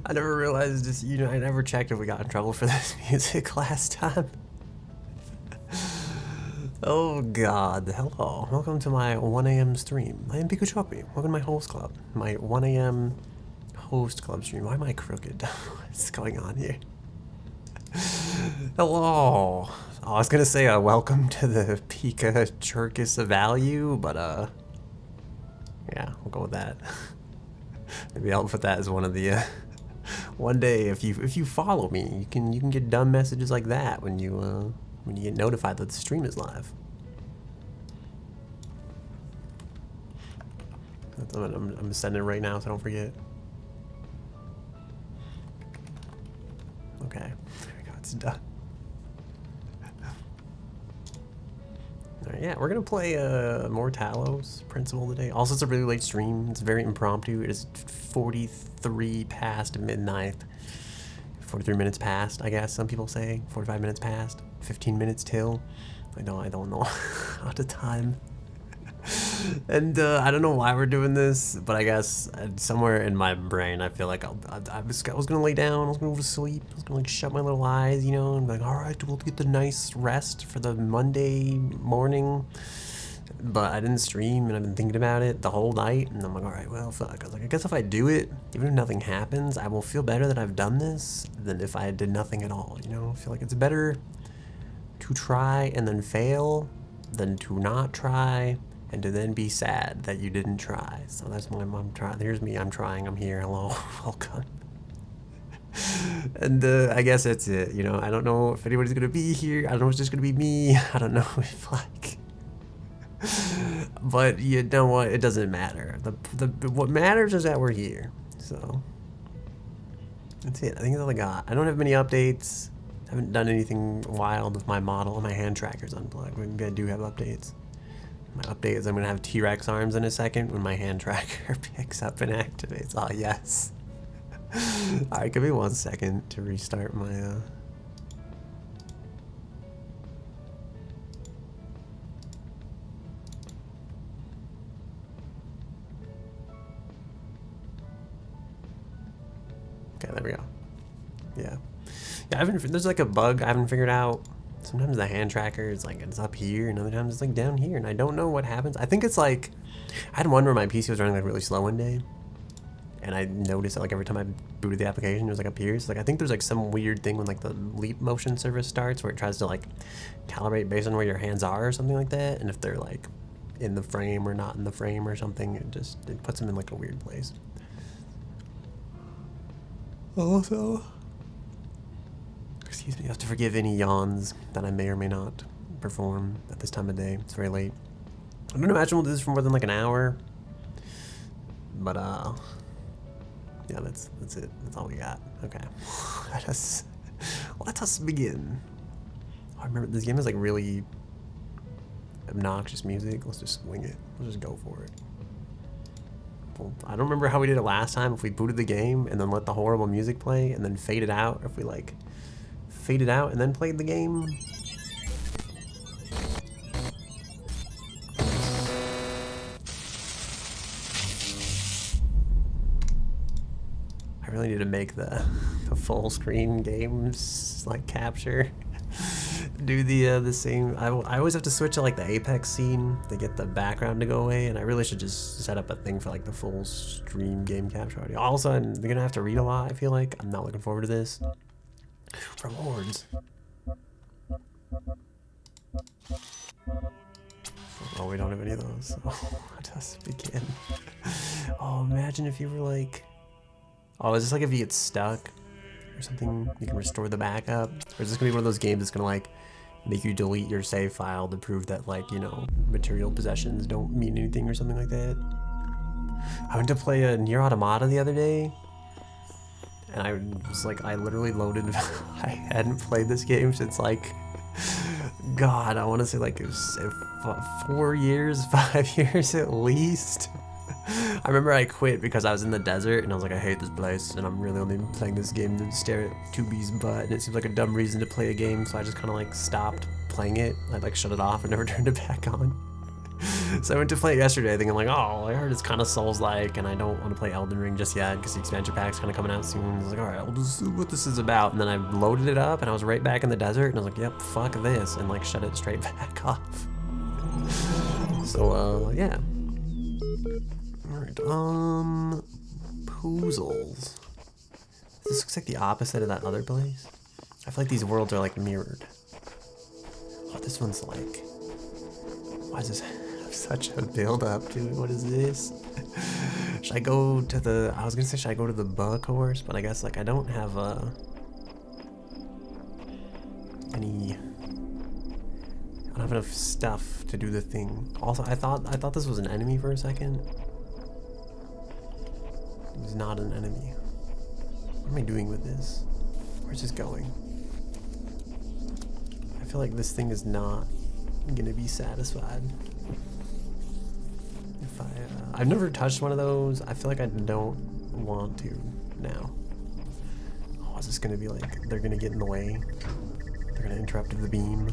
I never realized this, you know, I never checked if we got in trouble for this music last time. Oh god, hello. Welcome to my 1 a.m. stream. I am Pikachu. Welcome to my host club. My 1 a.m. host club stream. Why am I crooked? What's going on here? Hello. Oh, I was gonna say welcome to the Pika Churkus value, but yeah, we'll go with that. Maybe I'll put that as one of the one day if you follow me, you can get dumb messages like that when you get notified that the stream is live. I'm sending it right now so I don't forget. Okay, there we go, it's done. Alright, yeah, we're gonna play more Talos Principle today. Also, it's a really late stream. It's very impromptu. It is 43 past midnight. 43 minutes past, I guess some people say. 45 minutes past. 15 minutes till. I don't know out of time. And I don't know why we're doing this, but I guess somewhere in my brain I feel like I was gonna lay down, I was gonna go to sleep, I was gonna like shut my little eyes, you know, and be like, alright, we'll get the nice rest for the Monday morning. But I didn't stream and I've been thinking about it the whole night, and I'm like, alright, well fuck. I was like, I guess if I do it, even if nothing happens, I will feel better that I've done this than if I did nothing at all, you know? I feel like it's better to try and then fail than to not try and to then be sad that you didn't try. So that's why I'm trying. Here's me, I'm trying, I'm here, hello, welcome. And I guess that's it, you know. I don't know if anybody's gonna be here. I don't know if it's just gonna be me. I don't know if like, but you know what, it doesn't matter. What matters is that we're here. So that's it. I think that's all I got. I don't have many updates. I haven't done anything wild with my model, and my hand tracker's unplugged. Maybe I do have updates. My update is I'm going to have T-Rex arms in a second when my hand tracker picks up and activates. Oh, yes. Alright, give me 1 second to restart my... Okay, there we go. Yeah. Yeah, there's like a bug I haven't figured out. Sometimes the hand tracker is like, it's up here, and other times it's like down here, and I don't know what happens. I think it's like, I had one where my PC was running like really slow one day, and I noticed that like every time I booted the application, it was like up here. So like I think there's like some weird thing when like the Leap Motion service starts where it tries to like calibrate based on where your hands are or something like that, and if they're like in the frame or not in the frame or something, it puts them in like a weird place. Also, excuse me, you have to forgive any yawns that I may or may not perform at this time of day. It's very late. I don't imagine we'll do this for more than like an hour. But yeah, that's it. That's all we got. Okay. Let us begin. I remember this game is like really obnoxious music. Let's just swing it. Let's just go for it. Well, I don't remember how we did it last time. If we booted the game and then let the horrible music play and then fade it out, or if we like faded out and then played the game. I really need to make the full screen games like capture. Do the same. I always have to switch to like the Apex scene to get the background to go away, and I really should just set up a thing for like the full stream game capture audio. Also, I'm gonna have to read a lot. I feel like I'm not looking forward to this. Rewards. Oh, we don't have any of those. Oh, let us begin. Oh, imagine if you were like... Oh, is this like if you get stuck or something, you can restore the backup? Or is this gonna be one of those games that's gonna like make you delete your save file to prove that like, you know, material possessions don't mean anything or something like that? I went to play a Nier Automata the other day, and I was like, I literally loaded, I hadn't played this game since like, God, I want to say like it was 4 years, 5 years at least. I remember I quit because I was in the desert and I was like, I hate this place and I'm really only playing this game to stare at 2B's butt, and it seems like a dumb reason to play a game, so I just kind of like stopped playing it. I like shut it off and never turned it back on. So I went to play it yesterday thinking like, oh, I heard it's kind of Souls-like, and I don't want to play Elden Ring just yet because the expansion pack's kind of coming out soon. I was like, all right, I'll just see what this is about. And then I loaded it up, and I was right back in the desert, and I was like, yep, fuck this, and like shut it straight back off. So, yeah. All right, Poozles. This looks like the opposite of that other place. I feel like these worlds are like mirrored. Oh, this one's like... Why does this have such a build-up, dude? What is this? Should I go to the... I was gonna say, should I go to the bug course? But I guess, like, I don't have, any... I don't have enough stuff to do the thing. Also, I thought this was an enemy for a second. It was not an enemy. What am I doing with this? Where's this going? I feel like this thing is not gonna be satisfied. If I've never touched one of those. I feel like I don't want to now. Oh, is this gonna be like, they're gonna get in the way? They're gonna interrupt the beam?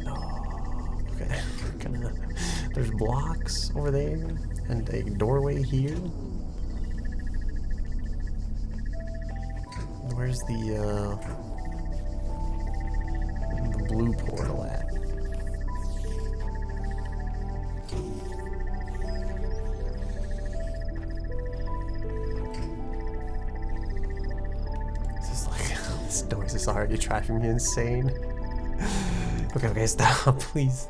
No. Okay. There's blocks over there and a doorway here. Where's the blue portal at? This is like, this noise is already driving me insane. Okay, stop, please.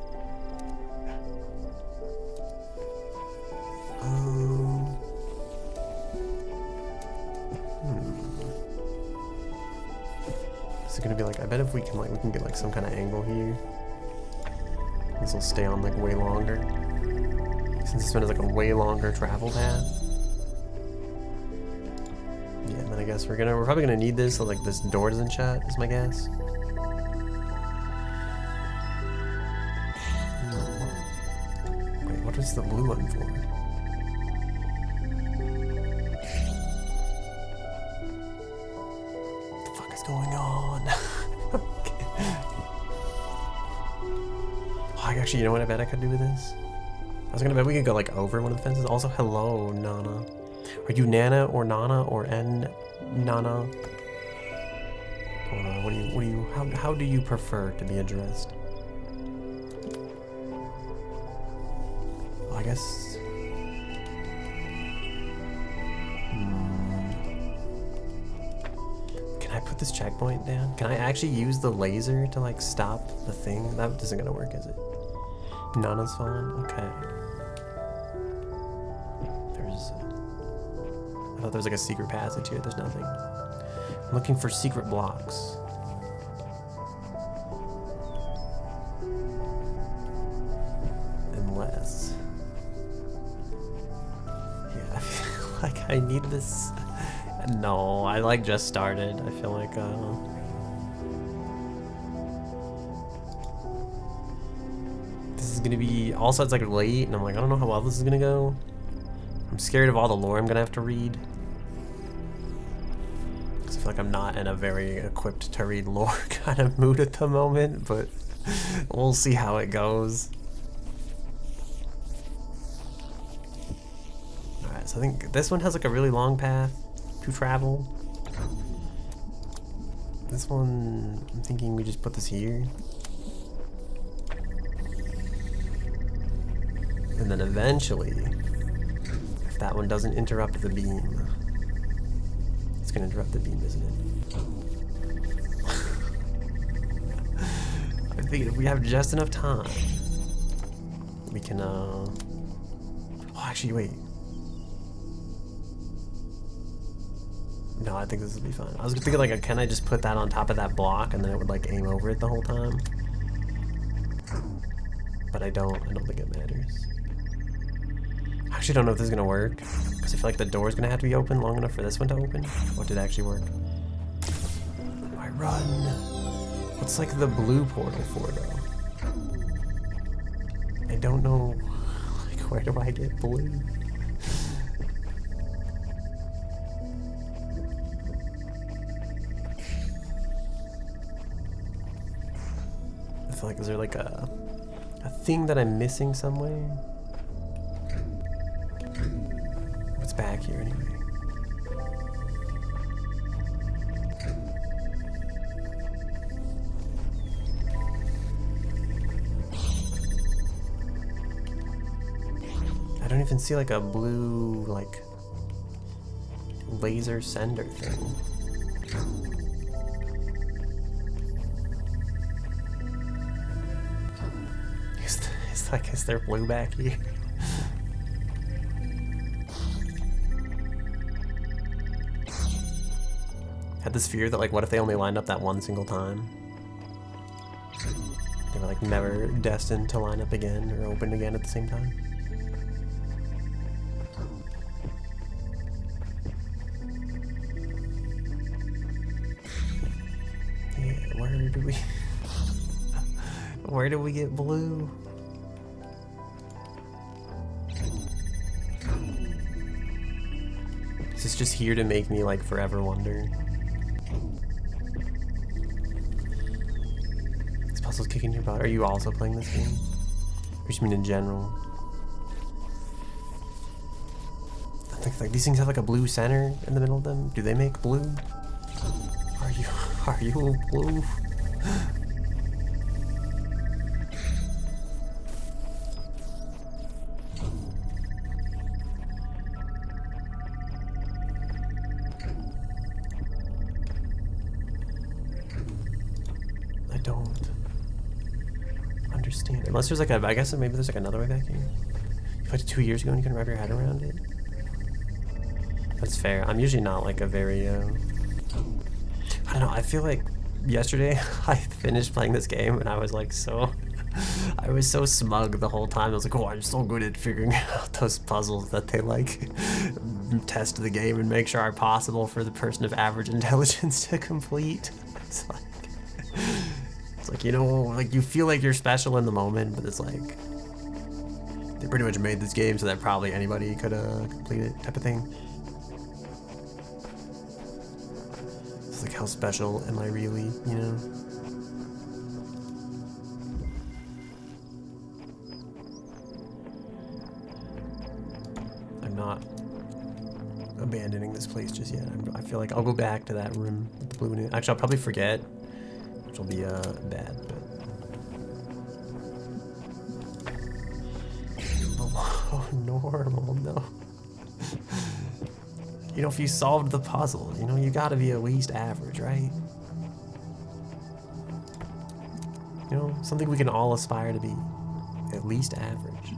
Is it gonna be like, I bet if we can like, we can get like some kind of angle here. This will stay on like way longer. Since this one is like a way longer travel path. Yeah, and then I guess we're probably gonna need this so like this door doesn't shut, is my guess. Wait, what is the blue one for? Going on? Okay. Oh, actually, you know what I bet I could do with this? I was gonna bet we could go like over one of the fences. Also, hello, Nana. Are you Nana or Nana or N Nana? Hold on, how do you prefer to be addressed? Well, I guess. Put this checkpoint down? Can I actually use the laser to like stop the thing? That isn't gonna work, is it? Nana's fine? Okay. I thought there was like a secret passage here. There's nothing. I'm looking for secret blocks. Unless... Yeah, I feel like I need this... No, I like just started. I feel like this is gonna be, also it's like late and I'm like, I don't know how well this is gonna go. I'm scared of all the lore I'm gonna have to read. Cause I feel like I'm not in a very equipped to read lore kind of mood at the moment, but we'll see how it goes. Alright, so I think this one has like a really long path to travel. This one, I'm thinking we just put this here. And then eventually, if that one doesn't interrupt the beam, it's gonna interrupt the beam, isn't it? I think if we have just enough time, we can, oh, actually, wait. No, I think this will be fine. I was thinking like, can I just put that on top of that block and then it would like aim over it the whole time? But I don't think it matters. I actually don't know if this is gonna work because I feel like the door is gonna have to be open long enough for this one to open. What did it actually work? I run. What's like the blue portal for though? I don't know. Like, where do I get blue? feel like, is there like a thing that I'm missing somewhere? What's back here anyway? I don't even see like a blue, like, laser sender thing. Is there blue back here? Had this fear that, like, what if they only lined up that one single time? They were like never destined to line up again or open again at the same time. Yeah, where do we get blue? Is this just here to make me like forever wonder? This puzzle's kicking your butt. Are you also playing this game? Or just mean in general? I think like these things have like a blue center in the middle of them. Do they make blue? Are you blue? Unless there's like I guess maybe there's like another way back here. You played it 2 years ago and you can wrap your head around it. That's fair. I'm usually not like a very, I don't know, I feel like yesterday I finished playing this game and I was like I was so smug the whole time. I was like, oh, I'm so good at figuring out those puzzles that they like test the game and make sure are possible for the person of average intelligence to complete. It's like, you know, like you feel like you're special in the moment, but it's like they pretty much made this game so that probably anybody could complete it, type of thing. It's like, how special am I really, you know? I'm not abandoning this place just yet. I feel like I'll go back to that room with the blue. Actually, I'll probably forget. Which will be bad, but below normal, no. You know, if you solved the puzzle, you know, you gotta be at least average, right? You know, something we can all aspire to be, at least average.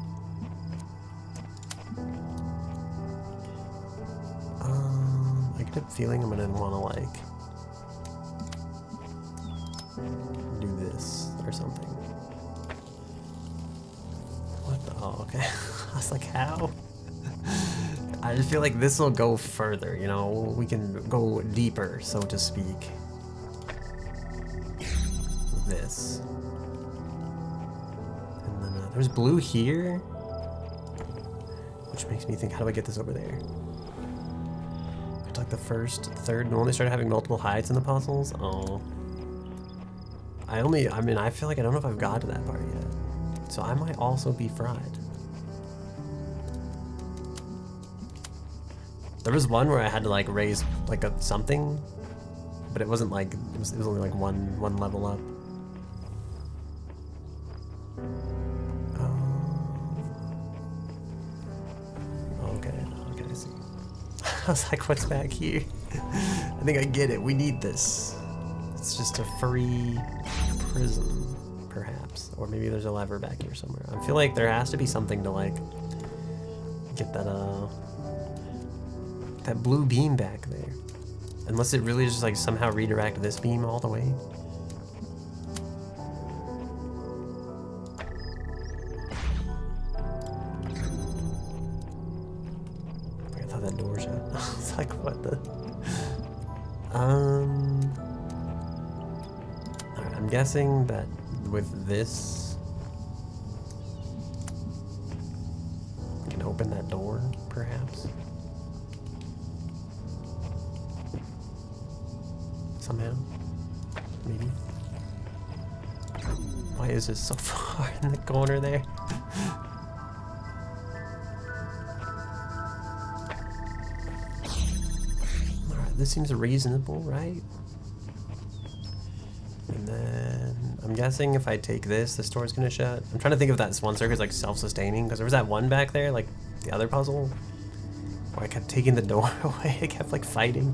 I get a feeling I'm gonna wanna like do this or something. What the? Oh, okay. I was like, how? I just feel like this will go further, you know? We can go deeper, so to speak. This. And then there's blue here, which makes me think, how do I get this over there? It's like the first, third, when they started having multiple heights in the puzzles. Oh. I mean, I feel like I don't know if I've got to that part yet. So I might also be fried. There was one where I had to like raise like something, but it wasn't like, it was only like one level up. Okay, I see. I was like, what's back here? I think I get it. We need this. It's just a free prism, perhaps. Or maybe there's a lever back here somewhere. I feel like there has to be something to like get that that blue beam back there. Unless it really just like somehow redirect this beam all the way. I thought that door shut. It's like, what the? Alright, I'm guessing that with this, we can open that door, perhaps. Somehow, maybe. Why is this so far in the corner there? Alright, this seems reasonable, right? And then I'm guessing if I take this, this door's gonna shut. I'm trying to think if that one circuit's like self-sustaining, because there was that one back there, like the other puzzle, where I kept taking the door away. I kept like fighting.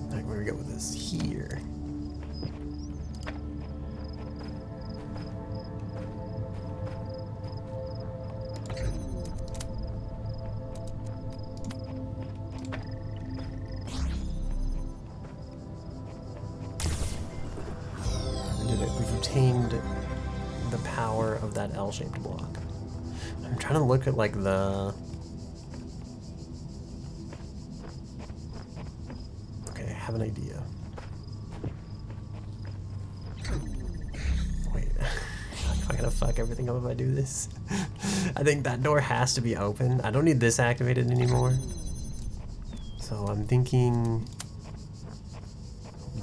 Alright, where do we go with this? Here. We've obtained the power of that L-shaped block. I'm trying to look at like the... Okay, I have an idea. Wait, am I gonna fuck everything up if I do this? I think that door has to be open. I don't need this activated anymore. So I'm thinking...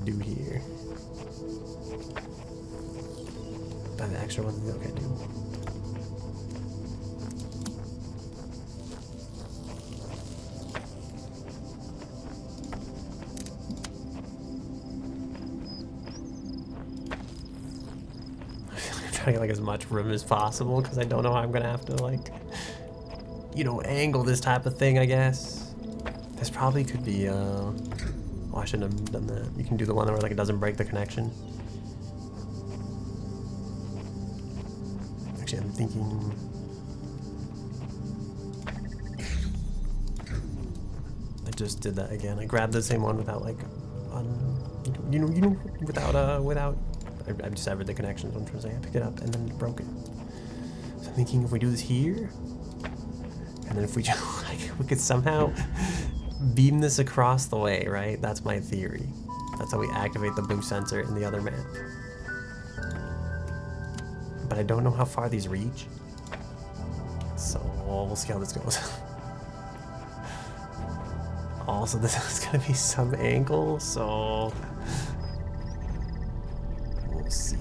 do here. The extra ones, okay, do. I'm trying to get like as much room as possible because I don't know how I'm gonna have to like, you know, angle this type of thing. I guess this probably could be. Oh, I shouldn't have done that. You can do the one where like it doesn't break the connection. I'm thinking I just did that again. I grabbed the same one without like without I just severed the connections. I'm trying to say I picked it up and then broke it. So I'm thinking if we do this here, and then if we just like we could somehow beam this across the way, right? That's my theory. That's how we activate the blue sensor in the other map. But I don't know how far these reach, so we'll see how this goes. Also, this is gonna be some angle, so we'll see.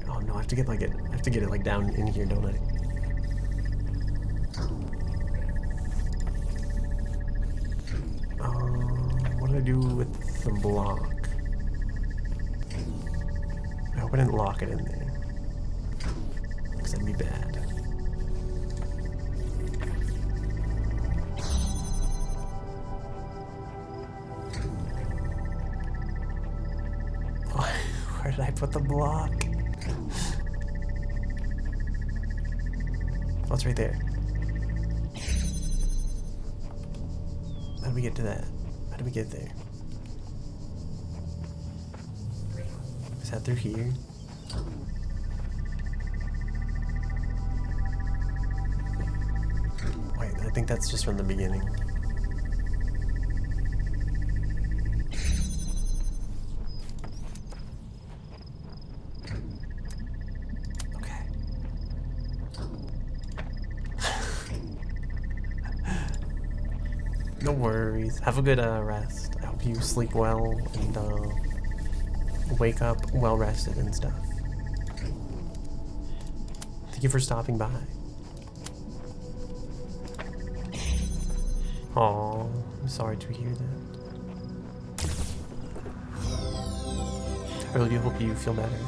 Oh no, I have to get it like down in here, don't I? What do I do with the block? I hope I didn't lock it in there. That'd be bad. Where did I put the block? Oh, it's right there. How do we get to that? How do we get there? Is that through here? I think that's just from the beginning. Okay. No worries. Have a good rest. I hope you sleep well and wake up well rested and stuff. Thank you for stopping by. Oh, I'm sorry to hear that. I really do hope you feel better.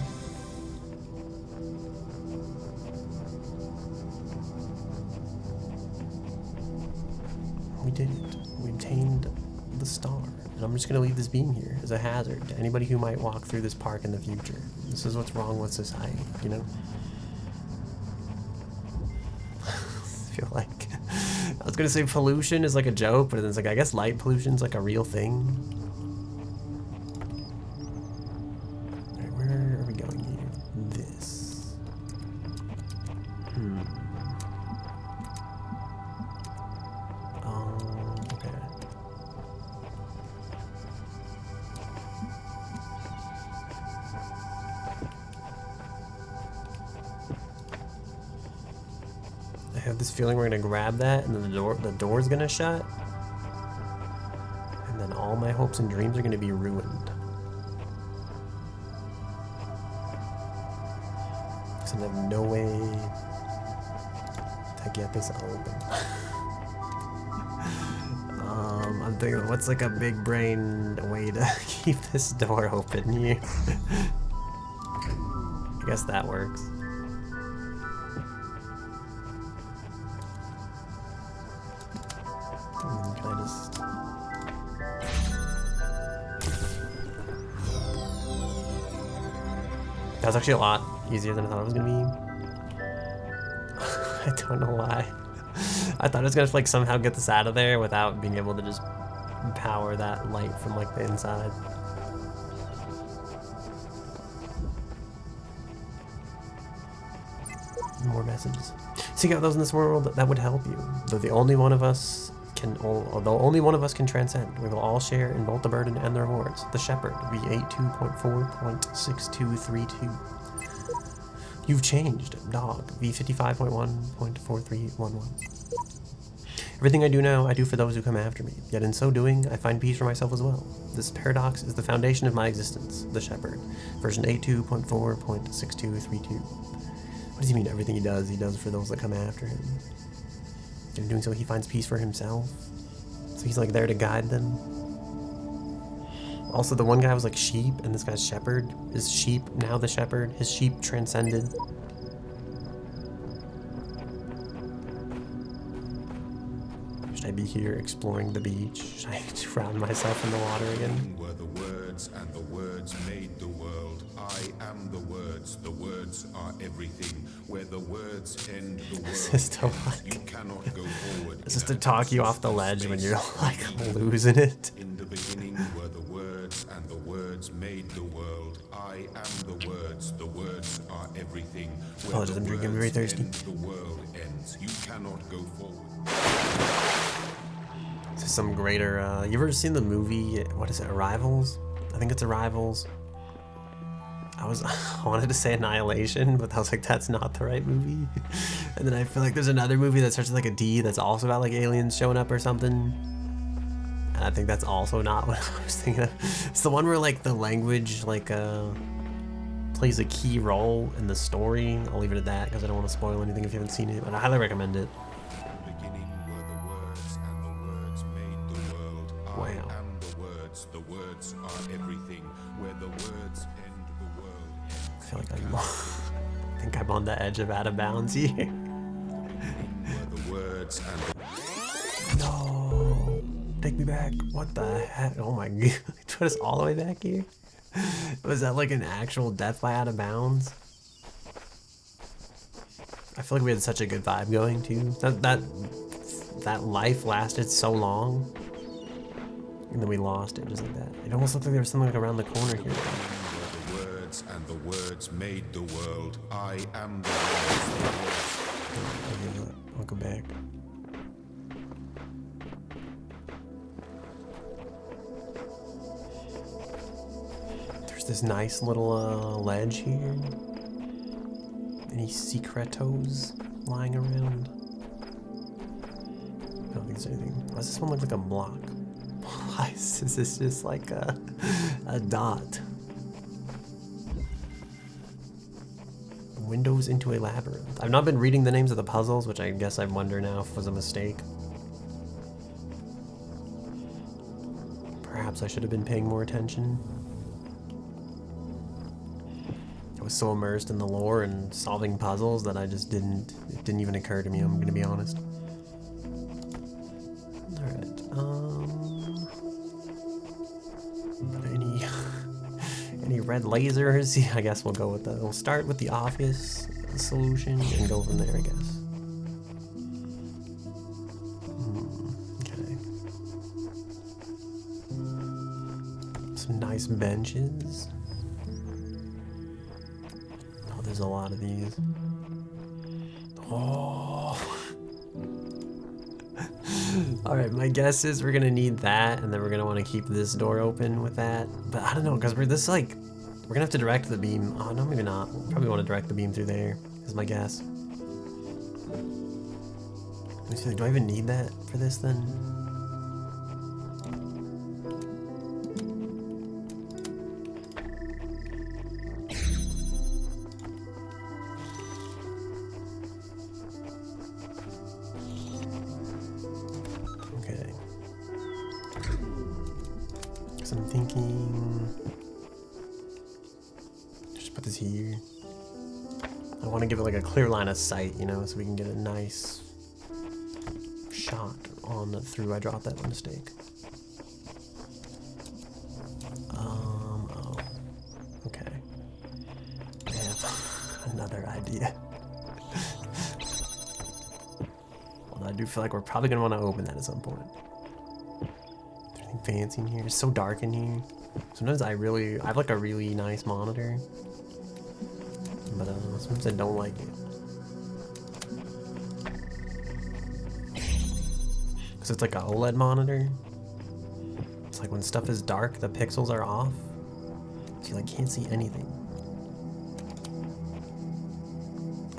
We did it. We obtained the star. And I'm just going to leave this beam here as a hazard to anybody who might walk through this park in the future. This is what's wrong with society, you know? I feel like... I was gonna say pollution is like a joke, but it's like I guess light pollution's like a real thing. Alright, where are we going here? This. Okay. I have this feeling we're gonna grab that and then the door's gonna shut. And then all my hopes and dreams are gonna be ruined. And I have no way to get this open. I'm thinking, what's like a big brain way to keep this door open here? I guess that works. Can I just... That was actually a lot easier than I thought it was gonna be. I don't know why. I thought I was gonna like somehow get this out of there without being able to just power that light from like the inside. More messages. Seek out those in this world that would help you. Though only one of us can transcend, we will all share in both the burden and the rewards. The Shepherd, V82.4.6232. You've changed, Dog, V55.1.4311. Everything I do now, I do for those who come after me. Yet in so doing, I find peace for myself as well. This paradox is the foundation of my existence. The Shepherd, version 82.4.6232. What does he mean? Everything he does for those that come after him. In doing so, he finds peace for himself. So he's like there to guide them. Also, the one guy was like sheep, and this guy's shepherd. Is sheep now the shepherd? His sheep transcended. Should I be here exploring the beach? Should I drown myself in the water again? Were the words, and the words made the world. I am the words are everything. Where the words end, the world This is to like, you cannot go forward. this is to talk you off the ledge when you're like losing it. In the beginning were the words, and the words made the world. I am the words are everything. Apologies, I'm drinking, I'm very thirsty. The world ends. You cannot go forward. This is some greater, you ever seen the movie, what is it, Arrivals? I think it's Arrivals. I wanted to say Annihilation, but I was like, that's not the right movie. And then I feel like there's another movie that starts with like a D that's also about like aliens showing up or something. And I think that's also not what I was thinking of. It's the one where like the language like plays a key role in the story. I'll leave it at that because I don't want to spoil anything if you haven't seen it, but I highly recommend it. Beginning were the words, and the words made the world. I am the words are everything. Where the words end, the world ends. I feel like I think I'm on the edge of out of bounds here. Were the words and No, take me back. What the heck? Oh my god, put us all the way back here. Was that like an actual death by out of bounds? I feel like we had such a good vibe going too. That life lasted so long, and then we lost it just like that. It almost looked like there was something like around the corner here. the words, and the words made the world. I am the words. I'll go back. There's this nice little ledge here. Any secretos lying around? I don't think there's anything. Why does this one look like a block? Why is this just like a dot? Windows into a labyrinth. I've not been reading the names of the puzzles, which I guess I wonder now if was a mistake. Perhaps I should have been paying more attention. I was so immersed in the lore and solving puzzles that I just it didn't even occur to me, I'm gonna be honest. Alright, any red lasers? Yeah, I guess we'll go with that. We'll start with the obvious solution and go from there, I guess. Okay. Some nice benches. Oh, there's a lot of these. Oh. Alright, my guess is we're gonna need that, and then we're gonna want to keep this door open with that. But I don't know, because we're gonna have to direct the beam. Oh, no, maybe not. We'll probably want to direct the beam through there, is my guess. Let me see, do I even need that for this then? So I'm thinking, just put this here. I want to give it like a clear line of sight, you know, so we can get a nice shot on through. I dropped that by mistake. Oh, okay. I have another idea. Although I do feel like we're probably gonna want to open that at some point. Is there anything fancy in here? It's so dark in here. Sometimes I have like a really nice monitor, but sometimes I don't like it. Cause it's like an OLED monitor. It's like when stuff is dark, the pixels are off, so you like can't see anything.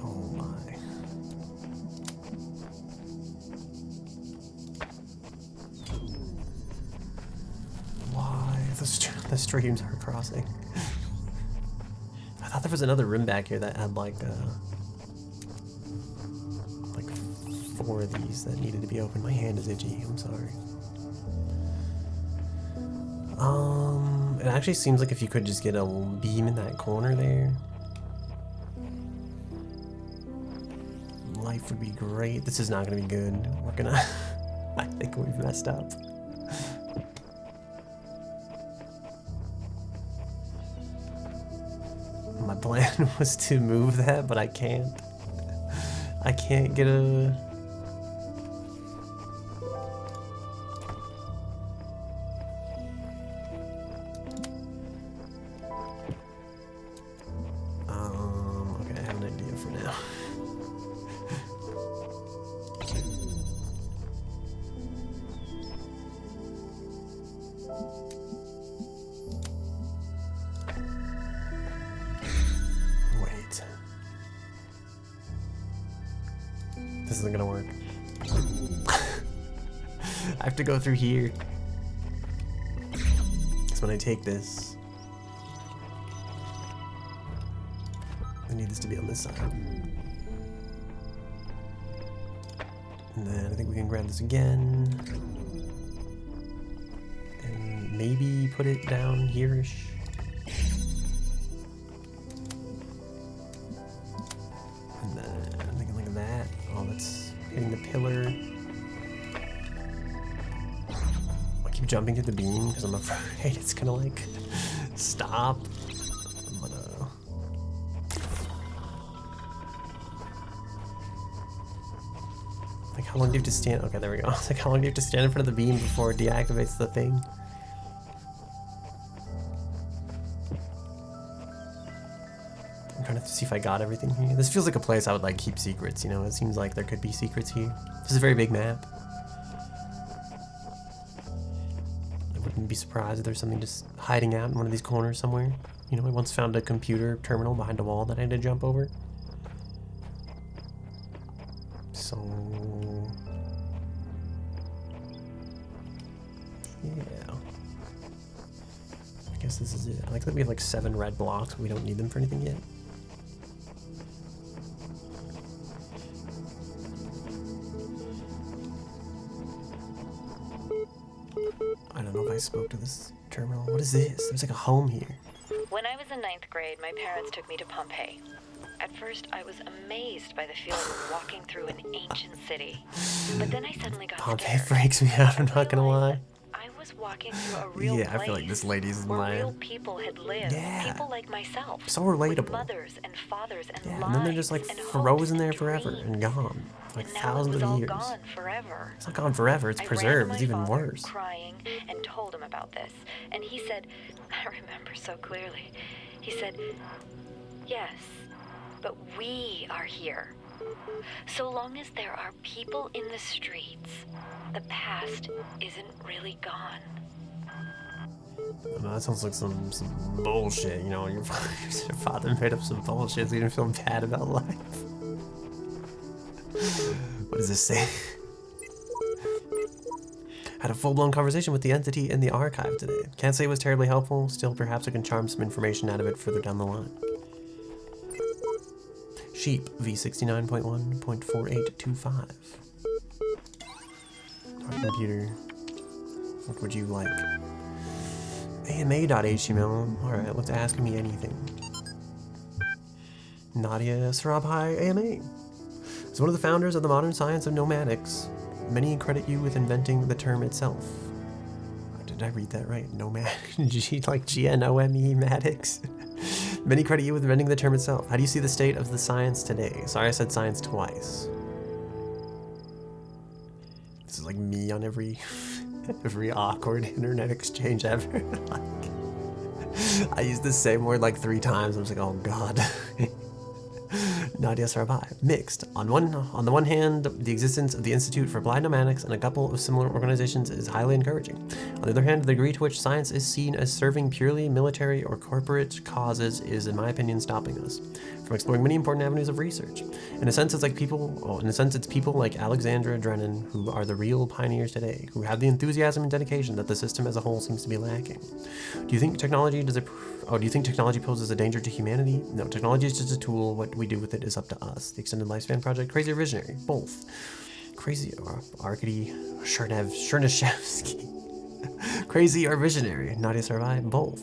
Oh my! Why the streams are crossing? I thought there was another room back here that had like 4 of these that needed to be opened. My hand is itchy. I'm sorry. It actually seems like if you could just get a beam in that corner there, life would be great. This is not gonna be good. We're gonna. I think we've messed up. My plan was to move that, but I can't. I can't get a. Okay, I have an idea for now. Wait. This isn't gonna work. I have to go through here. Because when I take this, I need this to be on this side. And then I think we can grab this again. And maybe put it down here-ish. And then I'm thinking like that. Oh, that's hitting the pillar. I keep jumping to the beam because I'm afraid it's gonna like stop. I'm gonna... Like, how long do you have to stand? Okay, there we go. It's like, how long do you have to stand in front of the beam before it deactivates the thing? I'm trying to see if I got everything here. This feels like a place I would like keep secrets, you know? It seems like there could be secrets here. This is a very big map. I wouldn't be surprised if there's something just hiding out in one of these corners somewhere. You know, I once found a computer terminal behind a wall that I had to jump over. So... yeah. I guess this is it. I like that we have like 7 red blocks, but we don't need them for anything yet. I don't know if I spoke to this terminal. What is this? There's like a home here. When I was in 9th grade, my parents took me to Pompeii. At first, I was amazed by the feeling of walking through an ancient city. But then I suddenly got Pompeii scared. freaks me out, I'm not gonna lie. I was walking through a real Yeah, place I feel like this lady's where lying. real people had lived. Yeah. People like myself. So relatable. With mothers and fathers and Yeah, lives and then they're just like and frozen hopes there and forever dreams. and gone. Like And now thousands it was of all years. gone forever. It's not gone forever, it's I ran preserved. to It's my even father, worse. crying, and told him about this. And he said, I remember so clearly. He said, yes, but we are here. So long as there are people in the streets, the past isn't really gone. No, that sounds like some bullshit, you know, your father made up some bullshit so you didn't feel bad about life. What does this say? Had a full-blown conversation with the entity in the archive today. Can't say it was terribly helpful, still perhaps I can charm some information out of it further down the line. Sheep V69.1.4825. Our computer. What would you like? AMA.html. Alright, let's ask me anything. Nadia Sarabhai AMA. As one of the founders of the modern science of nomadics, many credit you with inventing the term itself. Did I read that right? Nomad? Like G-N-O-M-E, Madix? Many credit you with inventing the term itself. How do you see the state of the science today? Sorry I said science twice. This is like me on every awkward internet exchange ever. Like, I used the same word like 3 times. I was like, oh god. Nadia Sarabhai. Mixed. On the one hand, the existence of the Institute for Applied Nomadics and a couple of similar organizations is highly encouraging. On the other hand, the degree to which science is seen as serving purely military or corporate causes is, in my opinion, stopping us from exploring many important avenues of research. In a sense, it's people like Alexandra Drennan who are the real pioneers today, who have the enthusiasm and dedication that the system as a whole seems to be lacking. Do you think technology poses a danger to humanity? No, technology is just a tool. What we do with it is up to us. The Extended Lifespan Project, crazy or visionary? Both. Crazy or Arkady Chernyshevsky. Crazy or visionary? Nadia Sarabhai? Both.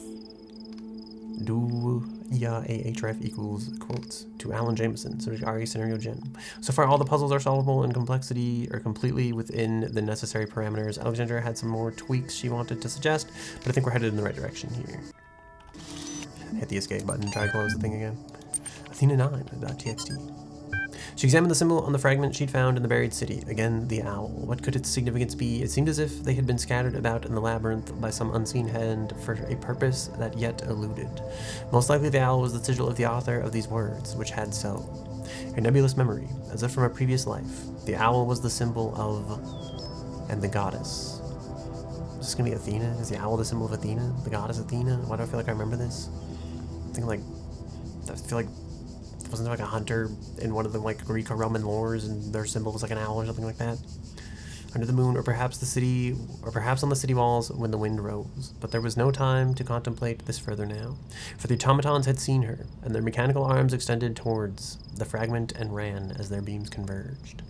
Do ya ahref equals quotes to Alan Jameson, so Ari Scenario Gen. So far all the puzzles are solvable and complexity are completely within the necessary parameters. Alexandra had some more tweaks she wanted to suggest, but I think we're headed in the right direction here. Hit the escape button, try to close the thing again. Athena9.txt. She examined the symbol on the fragment she'd found in the buried city. Again, the owl. What could its significance be? It seemed as if they had been scattered about in the labyrinth by some unseen hand for a purpose that yet eluded. Most likely the owl was the sigil of the author of these words, which had so. A nebulous memory, as if from a previous life. The owl was the symbol of... and the goddess. Is this gonna be Athena? Is the owl the symbol of Athena? The goddess Athena? Why do I feel like I remember this? I feel like wasn't there like a hunter in one of the like Greek or Roman lores and their symbol was like an owl or something like that? Under the moon, or perhaps on the city walls when the wind rose. But there was no time to contemplate this further now, for the automatons had seen her, and their mechanical arms extended towards the fragment and ran as their beams converged.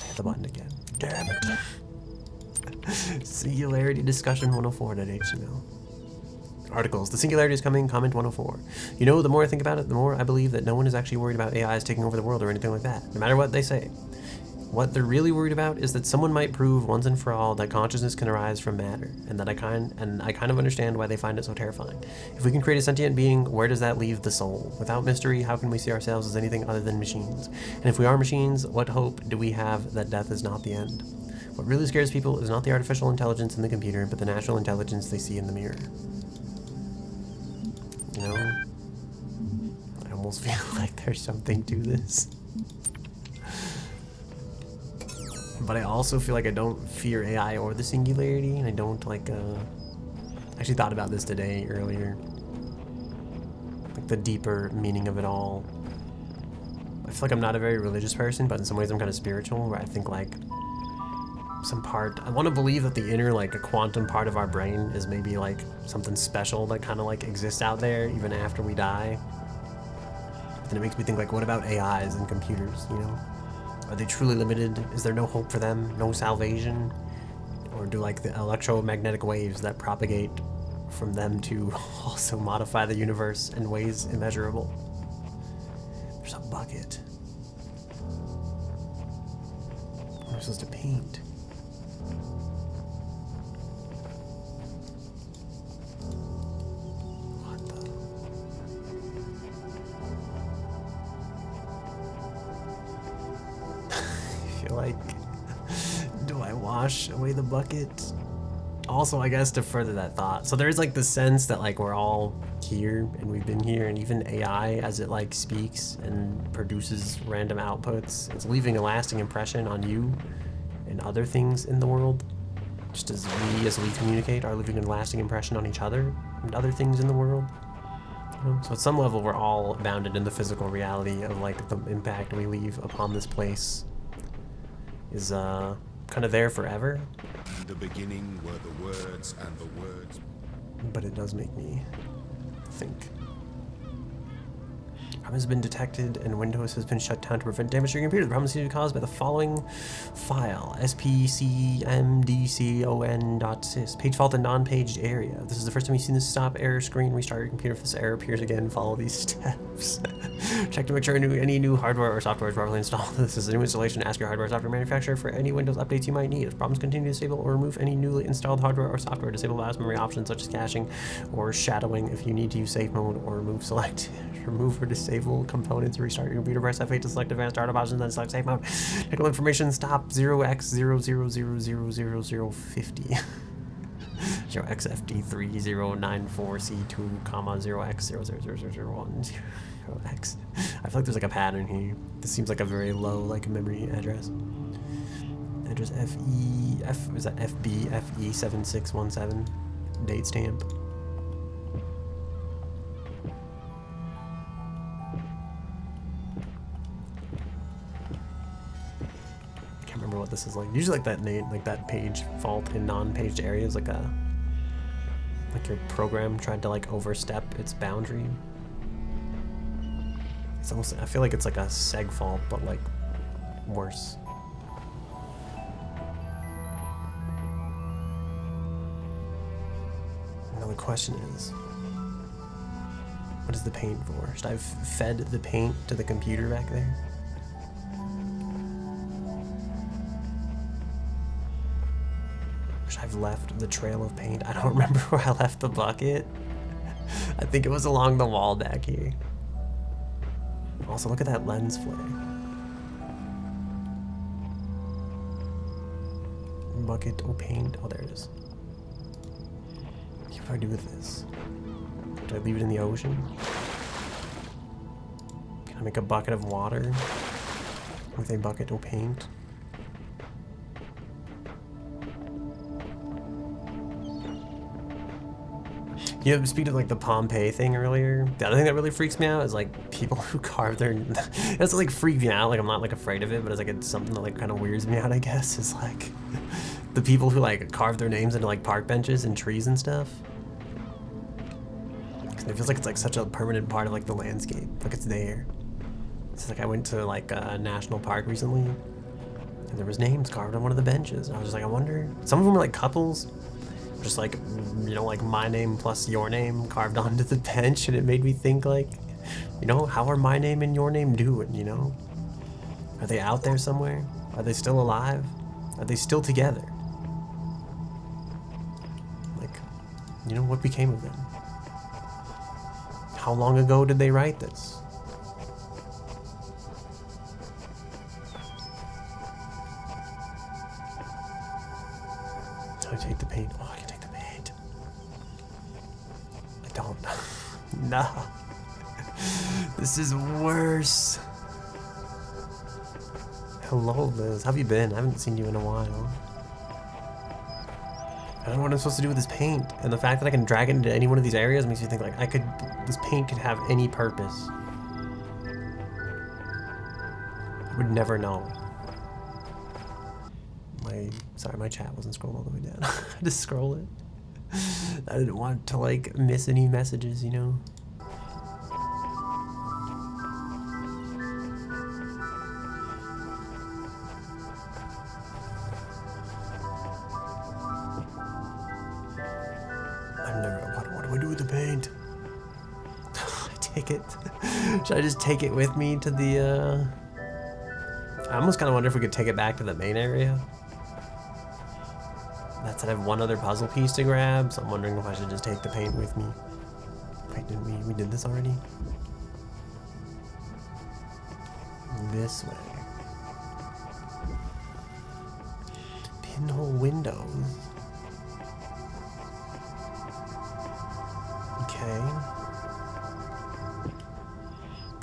I hit the button again. Damn it. Singularity discussion 104.html. Articles. The singularity is coming. Comment 104. You know, the more I think about it, the more I believe that no one is actually worried about AIs taking over the world or anything like that, no matter what they say. What they're really worried about is that someone might prove once and for all that consciousness can arise from matter, and I kind of understand why they find it so terrifying. If we can create a sentient being, where does that leave the soul? Without mystery, how can we see ourselves as anything other than machines? And if we are machines, what hope do we have that death is not the end? What really scares people is not the artificial intelligence in the computer, but the natural intelligence they see in the mirror. You know, I almost feel like there's something to this. But I also feel like I don't fear AI or the singularity, and I don't like, I actually thought about this today, earlier. Like the deeper meaning of it all. I feel like I'm not a very religious person, but in some ways I'm kind of spiritual, where I think like I want to believe that the inner, like a quantum part of our brain is maybe like something special that kind of like exists out there even after we die. But then it makes me think like, what about AIs and computers, you know? Are they truly limited? Is there no hope for them? No salvation? Or do like the electromagnetic waves that propagate from them to also modify the universe in ways immeasurable? There's a bucket. I'm supposed to paint. Like, do I wash away the bucket? Also, I guess to further that thought, so there's like the sense that like we're all here and we've been here, and even AI as it like speaks and produces random outputs, it's leaving a lasting impression on you and other things in the world, just as we communicate are leaving a lasting impression on each other and other things in the world. You know? So at some level we're all bounded in the physical reality of like the impact we leave upon this place is kind of there forever. In the beginning were the words, and the words. But it does make me think. Problem has been detected and Windows has been shut down to prevent damage to your computer. The problem seems to be caused by the following file: spcmdcon.sys. Page fault in non-paged area. This is the first time you've seen this stop error screen. Restart your computer if this error appears again. Follow these steps. Check to make sure any new hardware or software is properly installed. This is a new installation. Ask your hardware or software manufacturer for any Windows updates you might need. If problems continue to disable or remove any newly installed hardware or software, disable BIOS memory options such as caching or shadowing. If you need to use safe mode or remove or disable components, restart your computer, press F8 to select advanced startup options, then select safe mode. Technical information stop 0x00000050. 0xFD3094C2, 0x00001. 0x. I feel like there's like a pattern here. This seems like a very low like memory address. Address is that FB-FE7617. Date stamp. Can't remember what this is like. Usually like that name, like that page fault in non-paged areas, like your program tried to like overstep its boundary. It's almost, I feel like it's like a seg fault, but like worse. Now the question is, what is the paint for? Should I have fed the paint to the computer back there? Should I have left the trail of paint? I don't remember where I left the bucket. I think it was along the wall back here. Also, look at that lens flare. Bucket of paint. Oh, there it is. What do I do with this? Do I leave it in the ocean? Can I make a bucket of water with a bucket of paint? You know, speaking of like the Pompeii thing earlier, the other thing that really freaks me out is like people who carve their, it doesn't like freak me out, like I'm not like afraid of it, but it's like it's something that like kind of weirds me out, I guess, is like the people who like carve their names into like park benches and trees and stuff. It feels like it's like such a permanent part of like the landscape, like it's there. It's like I went to like a national park recently and there was names carved on one of the benches. And I was just like, I wonder, some of them were like couples, just like, you know, like my name plus your name carved onto the bench, and it made me think like, you know, how are my name and your name doing, you know? Are they out there somewhere? Are they still alive? Are they still together? Like, you know, what became of them? How long ago did they write this? I take the paint. Oh, I can take the paint. I don't. No. This is worse. Hello, Liz. How have you been? I haven't seen you in a while. I don't know what I'm supposed to do with this paint. And the fact that I can drag it into any one of these areas makes me think like this paint could have any purpose. I would never know. Sorry, my chat wasn't scrolled all the way down. I had to scroll it. I didn't want to like miss any messages, you know? What do I do with the paint? I take it. Should I just take it with me to the, I almost kind of wonder if we could take it back to the main area. That said, I have one other puzzle piece to grab, so I'm wondering if I should just take the paint with me. Wait, didn't we did this already? This way. Pinhole windows. Okay.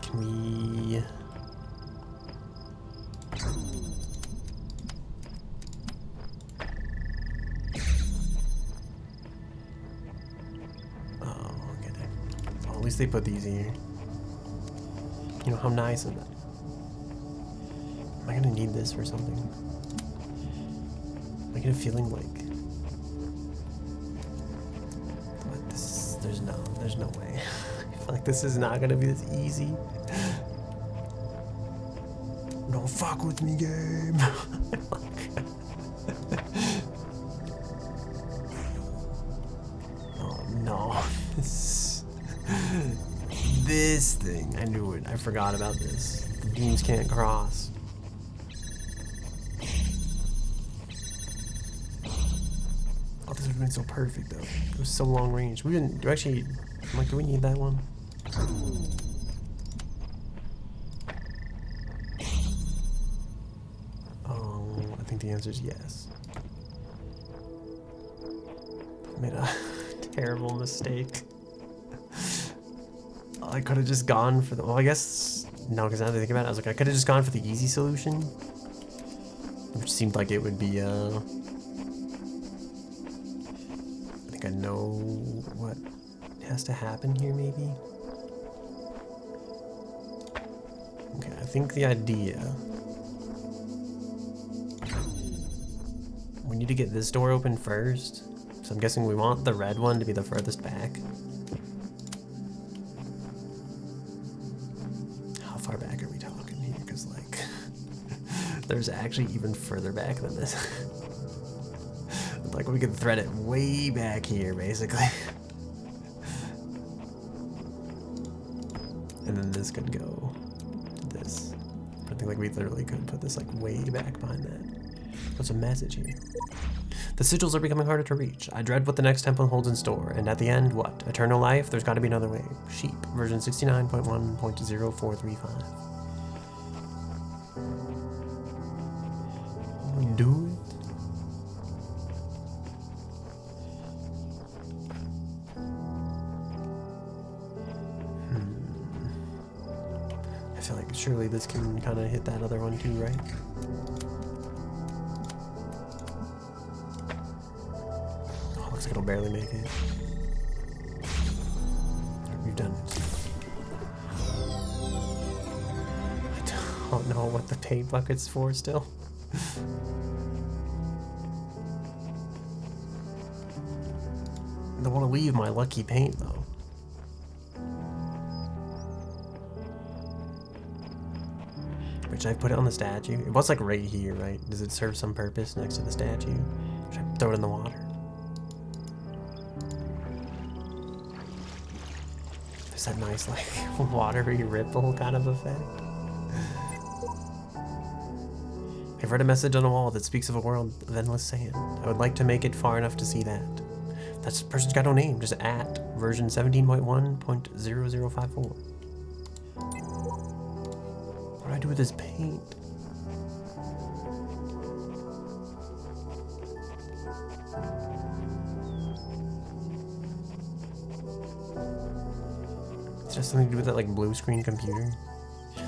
Can we... At least they put these here. You know, how nice is that? Am I gonna need this for something? Am I get a feeling like... What, there's no way. I feel Like, this is not gonna be this easy. Don't fuck with me, game. Oh no. This thing. I knew it. I forgot about this. The beams can't cross. Oh, this would have been so perfect though. It was so long range. We didn't actually. I'm like, do we need that one? Oh, I think the answer is yes. I made a terrible mistake. I could have just gone for the. Well, I guess no, because now that I think about it, I was like, I could have just gone for the easy solution, which seemed like it would be. I think I know what has to happen here, maybe. Okay, I think the idea. We need to get this door open first, so I'm guessing we want the red one to be the furthest back. How far back are we talking here? Because, like, there's actually even further back than this. Like, we could thread it way back here, basically. And then this could go to this. I think, like, we literally could put this, like, way back behind that. What's a message here? The sigils are becoming harder to reach. I dread what the next temple holds in store. And at the end, what? Eternal life? There's got to be another way. Sheep, version 69.1.0435. Do it. I feel like surely this can kind of hit that other one too, right? Oh, looks like it'll barely make it. We've done it. I don't know what the paint bucket's for still. I don't want to leave my lucky paint though. Which I put it on the statue. It was like right here, right? Does it serve some purpose next to the statue? Should I throw it in the water? There's that nice like watery ripple kind of effect. I've read a message on a wall that speaks of a world of endless sand. I would like to make it far enough to see that. That person's got no name, just at version 17.1.0054. What do I do with this paint? It's just something to do with that like blue screen computer.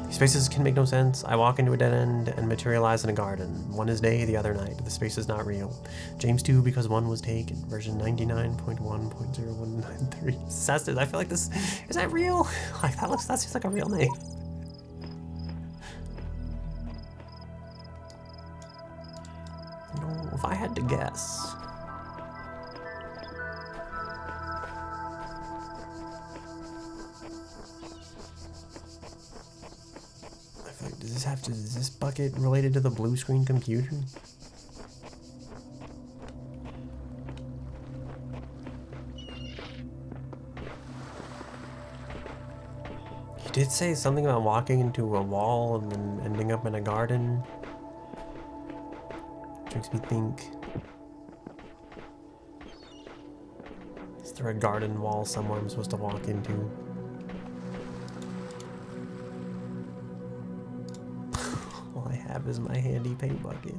These spaces can make no sense. I walk into a dead end and materialize in a garden. One is day, the other night. The space is not real. James 2 because one was taken. Version 99.1.0193. Cestus, I feel like this, is that real? Like that seems like a real name. You know, if I had to guess. Is this bucket related to the blue screen computer? He did say something about walking into a wall and then ending up in a garden. Which makes me think, is there a garden wall somewhere I'm supposed to walk into? Is my handy paint bucket.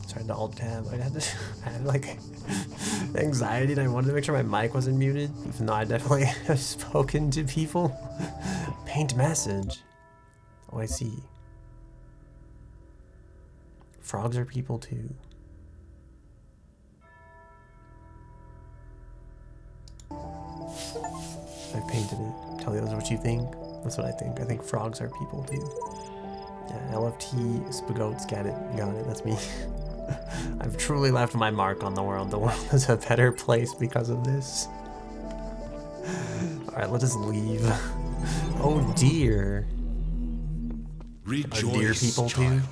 Trying to alt-tab. I had like anxiety and I wanted to make sure my mic wasn't muted, even though I definitely have spoken to people. Paint message. Oh, I see. Frogs are people too. I painted it. Tell the others what you think. That's what I think. I think frogs are people too. Yeah, LFT Spagoats, got it. Got it. That's me. I've truly left my mark on the world. The world is a better place because of this. Alright, let's just leave. Oh dear. Rejoice, Are deer people child, too?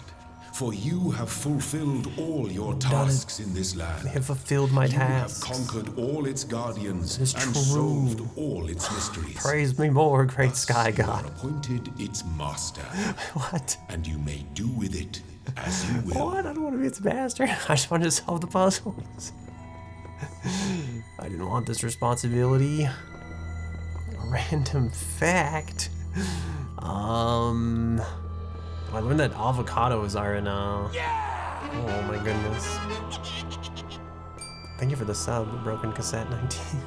for you have fulfilled all your tasks in this land. They have fulfilled my tasks. You have conquered all its guardians It is and true. solved all its mysteries. Praise me more, great sky You are god. appointed its master, What? and you may do with it as you will. What? I don't want to be its master. I just wanted to solve the puzzles. I didn't want this responsibility. A random fact. I learned that avocados are in Oh my goodness. Thank you for the sub, Broken Cassette 19.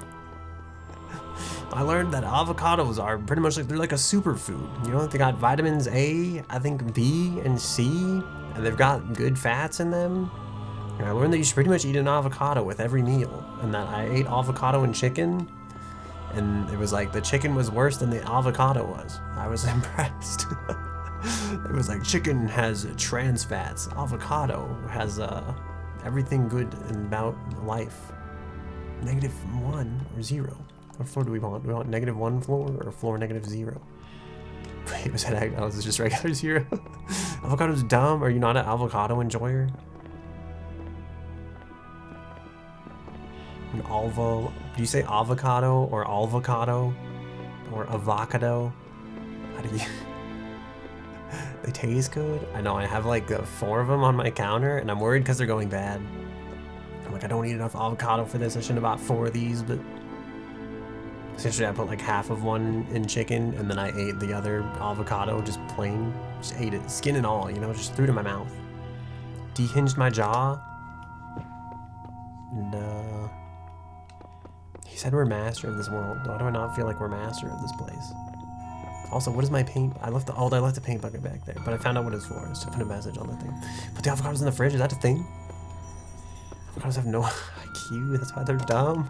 I learned that avocados are pretty much like, they're like a superfood. You know, they got vitamins A, I think B and C, and they've got good fats in them. And I learned that you should pretty much eat an avocado with every meal. And that I ate avocado and chicken, and it was like the chicken was worse than the avocado was. I was impressed. It was like chicken has trans fats, avocado has everything good about life. -1 or 0. What floor do we want? Do we want -1 floor or floor -0? Wait, was it just regular 0? Avocado's dumb. Are you not an avocado enjoyer? An do you say avocado or avocado or avocado? How do you? They taste good. I know I have like 4 of them on my counter, and I'm worried because they're going bad. I'm like, I don't eat enough avocado for this. I shouldn't have bought 4 of these, but essentially I put like half of one in chicken, and then I ate the other avocado just plain. Just ate it, skin and all, you know, just threw it in my mouth. Dehinged my jaw. And he said we're master of this world. Why do I not feel like we're master of this place? Also, what is my paint? I left the paint bucket back there, but I found out what it's for. It's to put a message on the thing. Put the avocados in the fridge. Is that a thing? Avocados have no IQ. That's why they're dumb.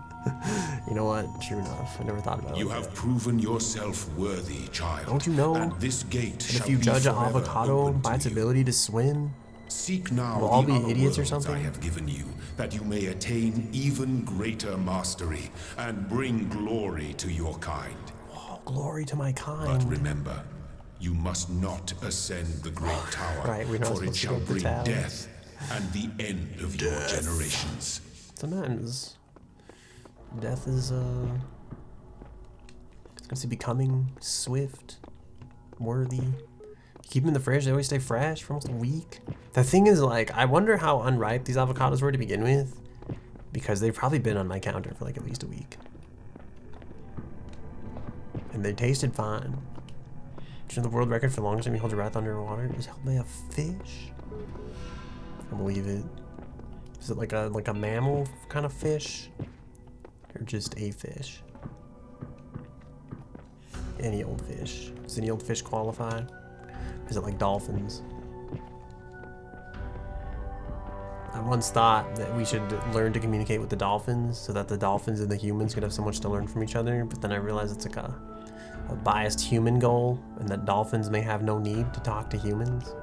You know what? True enough. I never thought about it. You have proven yourself worthy, child. Don't you know? And this gate And shall if you be judge an forever avocado open by to its you. ability to swim, Seek now we'll all the be other idiots or worlds something? I have given you, that you may attain even greater mastery and bring glory to your kind. oh, glory to my But kind. remember, you must not ascend the great tower, Right, we're not for it supposed to shall go up the bring tower. death and the end of your generations. Sometimes death is it's going to be becoming swift, worthy. Keep them in the fridge, they always stay fresh for almost a week. The thing is, like, I wonder how unripe these avocados were to begin with, because they've probably been on my counter for like at least a week. And they tasted fine. Do you know the world record for the longest time you hold your breath underwater is held by a fish? I believe it. Is it like a mammal kind of fish? Or just a fish? Any old fish. Does any old fish qualify? Is it like dolphins? I once thought that we should learn to communicate with the dolphins so that the dolphins and the humans could have so much to learn from each other, but then I realized it's like a biased human goal, and that dolphins may have no need to talk to humans,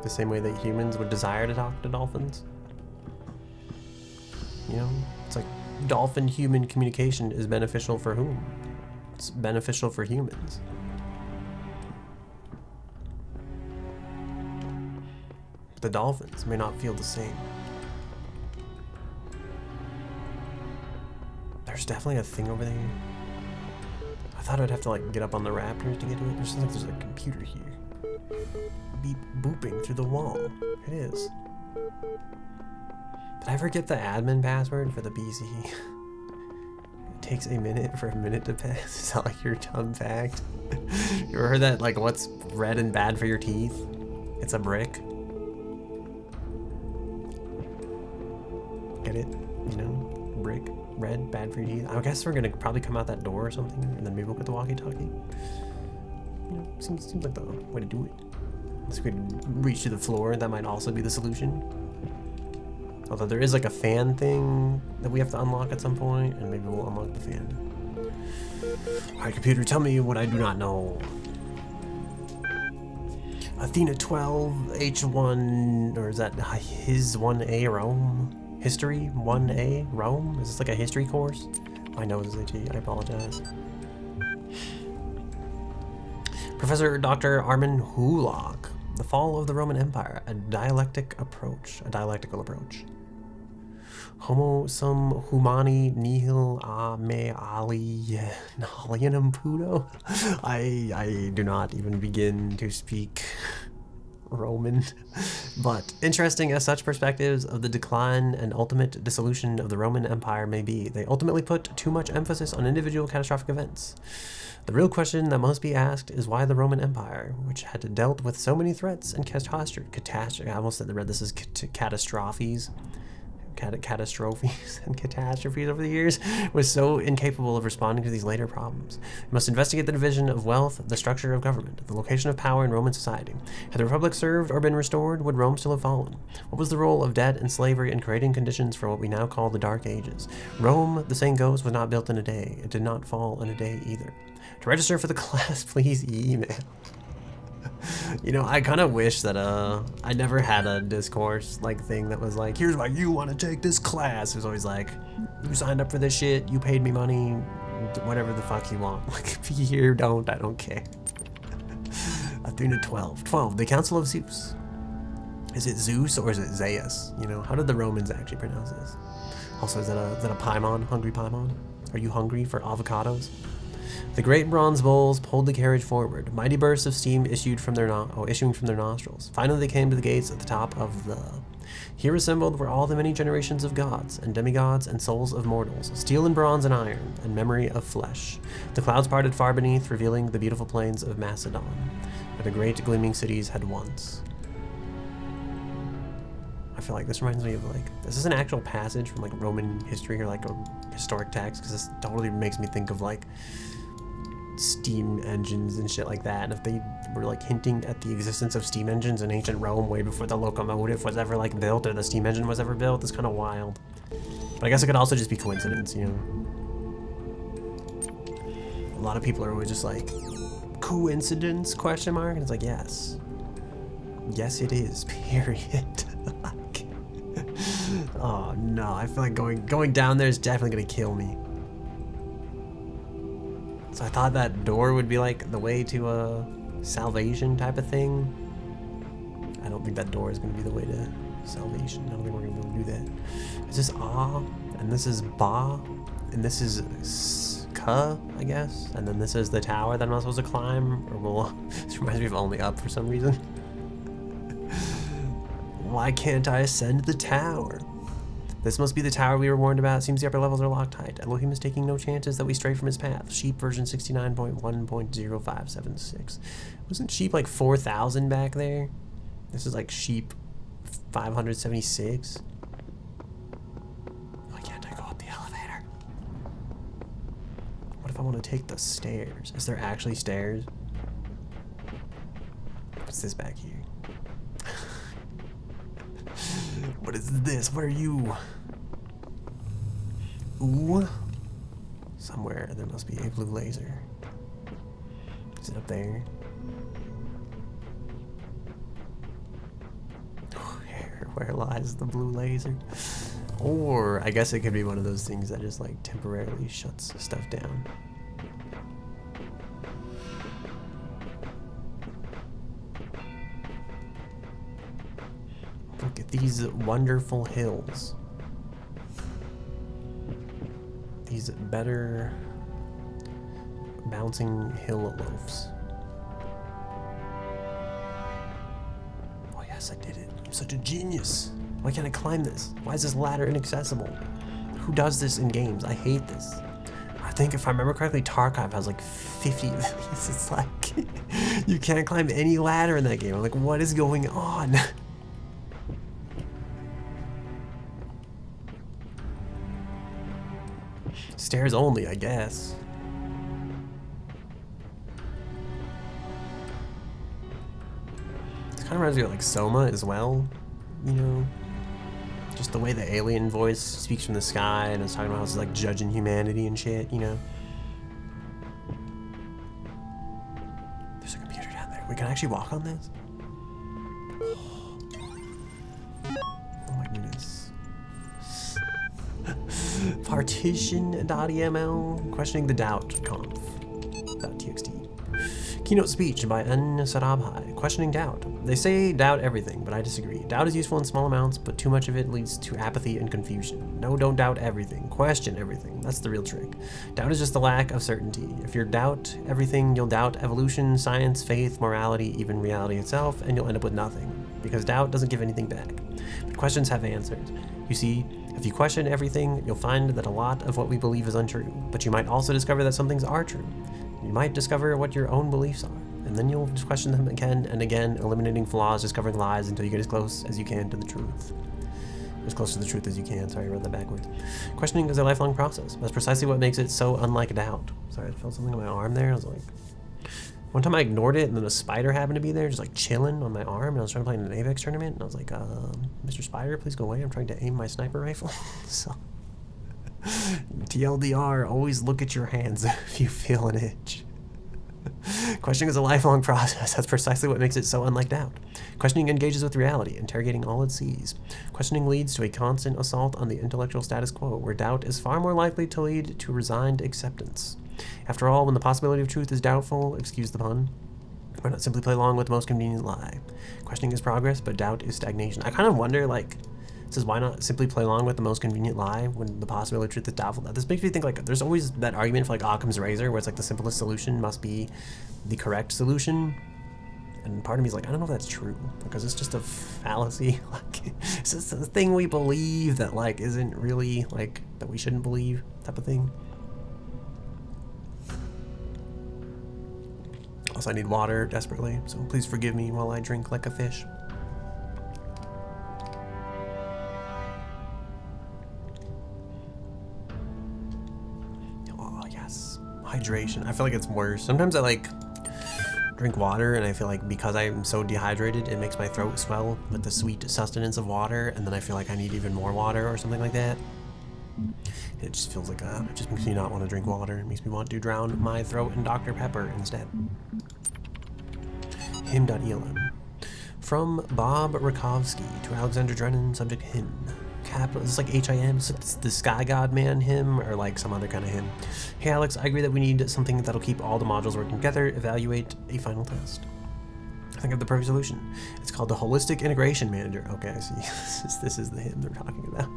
the same way that humans would desire to talk to dolphins. You know, it's like dolphin-human communication is beneficial for whom? It's beneficial for humans. But the dolphins may not feel the same. There's definitely a thing over there. I thought I'd have to like get up on the raptors to get to it. There's like there's a computer here. Beep booping through the wall. It is. Did I ever get the admin password for the BC? It takes a minute for a minute to pass. Is that like your dumb fact? You ever heard that, like, what's red and bad for your teeth? It's a brick. Get it? You know? Brick. Red, bad for your teeth. I guess we're gonna probably come out that door or something, and then maybe we'll get the walkie-talkie. You know, seems like the way to do it. Unless we could reach to the floor, that might also be the solution. Although there is like a fan thing that we have to unlock at some point, and maybe we'll unlock the fan. Alright, computer, tell me what I do not know. Athena 12, H1, or is that his 1A Rome? History 1A Rome? Is this like a history course? My nose is itchy, I apologize. Professor Dr. Armin Hulock. The Fall of the Roman Empire, a dialectical approach. Homo sum humani nihil a me alienum pudo. I do not even begin to speak Roman, but interesting as such perspectives of the decline and ultimate dissolution of the Roman Empire may be, they ultimately put too much emphasis on individual catastrophic events. The real question that must be asked is why the Roman Empire, which had dealt with so many threats and catastrophes, I almost said this is catastrophes and catastrophes over the years, was so incapable of responding to these later problems. We must investigate the division of wealth, the structure of government, the location of power in Roman society. Had the Republic served or been restored, would Rome still have fallen? What was the role of debt and slavery in creating conditions for what we now call the Dark Ages? Rome, the saying goes, was not built in a day. It did not fall in a day either. To register for the class, please email. You know, I kind of wish that I never had a discourse like thing that was like, here's why you want to take this class. It was always like, you signed up for this shit, you paid me money, whatever the fuck you want. Like, if you here, don't, I don't care. Athena 12. 12, the Council of Zeus. Is it Zeus or is it Zeus? You know, how did the Romans actually pronounce this? Also, is that a Paimon, hungry Paimon? Are you hungry for avocados? The great bronze bowls pulled the carriage forward. Mighty bursts of steam issuing from their nostrils. Finally, they came to the gates at the top of the. Here assembled were all the many generations of gods and demigods and souls of mortals, steel and bronze and iron, and memory of flesh. The clouds parted far beneath, revealing the beautiful plains of Macedon, where the great gleaming cities had once. I feel like this reminds me of like, is this an actual passage from like Roman history or like a historic text? Because this totally makes me think of like steam engines and shit like that, and if they were like hinting at the existence of steam engines in ancient Rome way before the locomotive was ever like built or the steam engine was ever built, it's kind of wild. But I guess it could also just be coincidence, you know. A lot of people are always just like, coincidence, question mark, and it's like, yes it is, period. Like, oh no, I feel like going down there is definitely gonna kill me. So I thought that door would be like the way to a salvation type of thing. I don't think that door is going to be the way to salvation. I don't think we're going to be able to do that. Is this Ah? And this is Ba? And this is Ka, I guess? And then this is the tower that I'm not supposed to climb? Or will... This reminds me of Only Up for some reason. Why can't I ascend the tower? This must be the tower we were warned about. Seems the upper levels are locked tight. Elohim is taking no chances that we stray from his path. Sheep version 69.1.0576. Wasn't sheep like 4,000 back there? This is like sheep 576. Why can't I go up the elevator? What if I want to take the stairs? Is there actually stairs? What's this back here? What is this? What are you? Ooh. Somewhere there must be a blue laser. Is it up there? Where lies the blue laser? Or I guess it could be one of those things that just like temporarily shuts stuff down. Look at these wonderful hills. These better bouncing hill loafs. Oh yes, I did it. I'm such a genius. Why can't I climb this? Why is this ladder inaccessible? Who does this in games? I hate this. I think if I remember correctly, Tarkov has like 50 of these. It's like, you can't climb any ladder in that game. I'm like, what is going on? Stairs only, I guess. This kind of reminds me of like Soma as well, you know? Just the way the alien voice speaks from the sky and is talking about how it's like judging humanity and shit, you know? There's a computer down there. We can actually walk on this? Oh my goodness. Partition.eml, questioning the doubt conf.txt. Keynote speech by N. Sarabhai, questioning doubt. They say doubt everything, but I disagree. Doubt is useful in small amounts, but too much of it leads to apathy and confusion. No, don't doubt everything. Question everything. That's the real trick. Doubt is just the lack of certainty. If you doubt everything, you'll doubt evolution, science, faith, morality, even reality itself, and you'll end up with nothing. Because doubt doesn't give anything back. But questions have answers. You see, if you question everything, you'll find that a lot of what we believe is untrue, but you might also discover that some things are true. You might discover what your own beliefs are, and then you'll just question them again and again, eliminating flaws, discovering lies until you get as close as you can to the truth. As close to the truth as you can. Sorry, I read that backwards. Questioning is a lifelong process. That's precisely what makes it so unlike doubt. Sorry, I felt something on my arm there. I was like... One time I ignored it, and then a spider happened to be there, just like chilling on my arm, and I was trying to play in an AVEX tournament, and I was like, Mr. Spider, please go away. I'm trying to aim my sniper rifle. So... TLDR, always look at your hands if you feel an itch. Questioning is a lifelong process. That's precisely what makes it so unlike doubt. Questioning engages with reality, interrogating all it sees. Questioning leads to a constant assault on the intellectual status quo, where doubt is far more likely to lead to resigned acceptance. After all, when the possibility of truth is doubtful, excuse the pun, why not simply play along with the most convenient lie? Questioning is progress, but doubt is stagnation. I kind of wonder, like, it says, why not simply play along with the most convenient lie when the possibility of truth is doubtful? This makes me think, like, there's always that argument for, like, Occam's razor, where it's like the simplest solution must be the correct solution. And part of me is like, I don't know if that's true, because it's just a fallacy. Like, it's just a thing we believe that, like, isn't really, like, that we shouldn't believe type of thing. Also, I need water desperately, so please forgive me while I drink like a fish. Hydration. I feel like it's worse. Sometimes I like drink water and I feel like because I'm so dehydrated, it makes my throat swell with the sweet sustenance of water, and then I feel like I need even more water or something like that. It just feels like it just makes me not want to drink water. It makes me want to drown my throat in Dr. Pepper instead. Hymn.elm. From Bob Rakovsky to Alexander Drennan, subject hymn. Capital, is this like HIM? Is this the Sky God Man hymn or like some other kind of hymn? Hey Alex, I agree that we need something that'll keep all the modules working together. Evaluate a final test. I think of the perfect solution. It's called the Holistic Integration Manager. Okay, I see. This is the hymn they're talking about.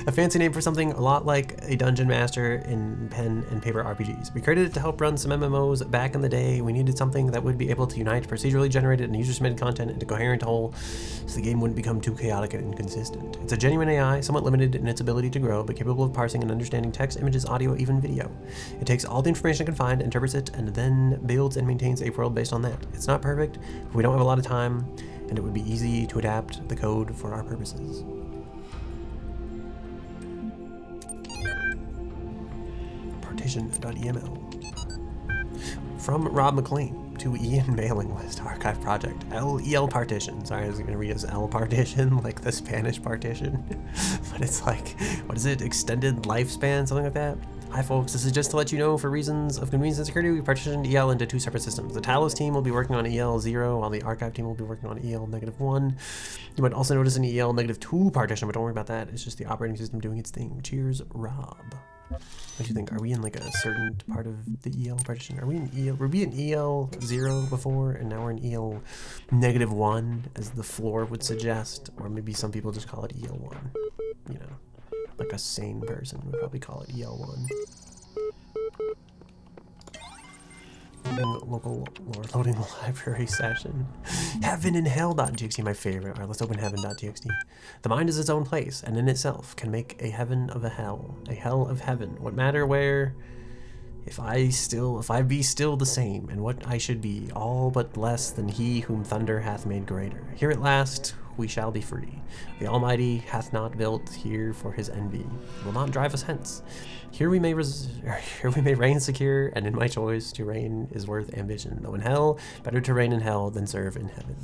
A fancy name for something a lot like a dungeon master in pen and paper RPGs. We created it to help run some MMOs back in the day. We needed something that would be able to unite procedurally generated and user-submitted content into a coherent whole, so the game wouldn't become too chaotic and inconsistent. It's a genuine AI, somewhat limited in its ability to grow, but capable of parsing and understanding text, images, audio, even video. It takes all the information it can find, interprets it, and then builds and maintains a world based on that. It's not perfect, but we don't have a lot of time, and it would be easy to adapt the code for our purposes. Partition.eml. From Rob McLean to Ian mailing list archive project LEL partition. Sorry, I was going to read as L partition, like the Spanish partition, but it's like, what is it? Extended lifespan, something like that. Hi folks, this is just to let you know, for reasons of convenience and security, we partitioned EL into two separate systems. The Talos team will be working on EL0, while the archive team will be working on EL-1. You might also notice an EL-2 partition, but don't worry about that. It's just the operating system doing its thing. Cheers, Rob. What do you think? Are we in like a certain part of the EL partition? Are we in EL? Were we in EL0 before, and now we're in EL-1, as the floor would suggest? Or maybe some people just call it EL1. You know, like a sane person would probably call it EL1. Loading library session. Heaven and hell.txt, my favorite. Alright, let's open heaven.txt. The mind is its own place, and in itself can make a heaven of a hell of heaven. What matter where, if I be still the same, and what I should be, all but less than he whom thunder hath made greater. Here at last we shall be free. The Almighty hath not built here for his envy, will not drive us hence. Here we may reign secure, and in my choice to reign is worth ambition. Though in hell, better to reign in hell than serve in heaven.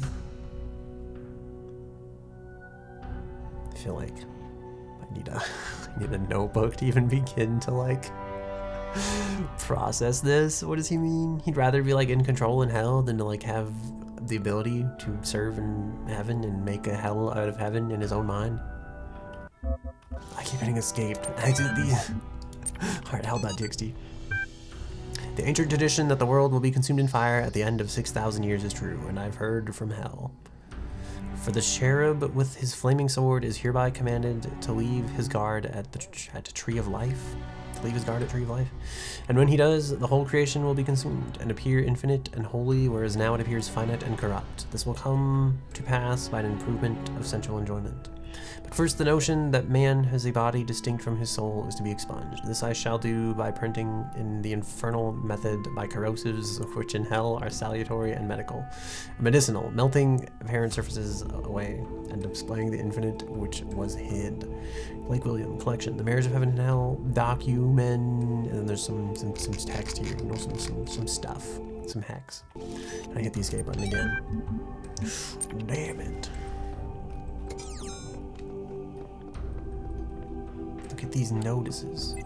I feel like I need a notebook to even begin to like process this. What does he mean? He'd rather be like in control in hell than to like have the ability to serve in heaven and make a hell out of heaven in his own mind. I keep getting escaped. Exit these. Alright, hell.txt. The ancient tradition that the world will be consumed in fire at the end of 6,000 years is true, and I've heard from hell. For the cherub with his flaming sword is hereby commanded to leave his guard at the tree of life. And when he does, the whole creation will be consumed and appear infinite and holy, whereas now it appears finite and corrupt. This will come to pass by an improvement of sensual enjoyment. But first, the notion that man has a body distinct from his soul is to be expunged. This I shall do by printing in the infernal method by corrosives, which in hell are salutary and medicinal, melting apparent surfaces away and displaying the infinite which was hid. Blake William collection, The Marriage of Heaven and Hell, document, and then there's some text here, and also some stuff, some hex. And I hit the escape button again. Damn it. Look at these notices.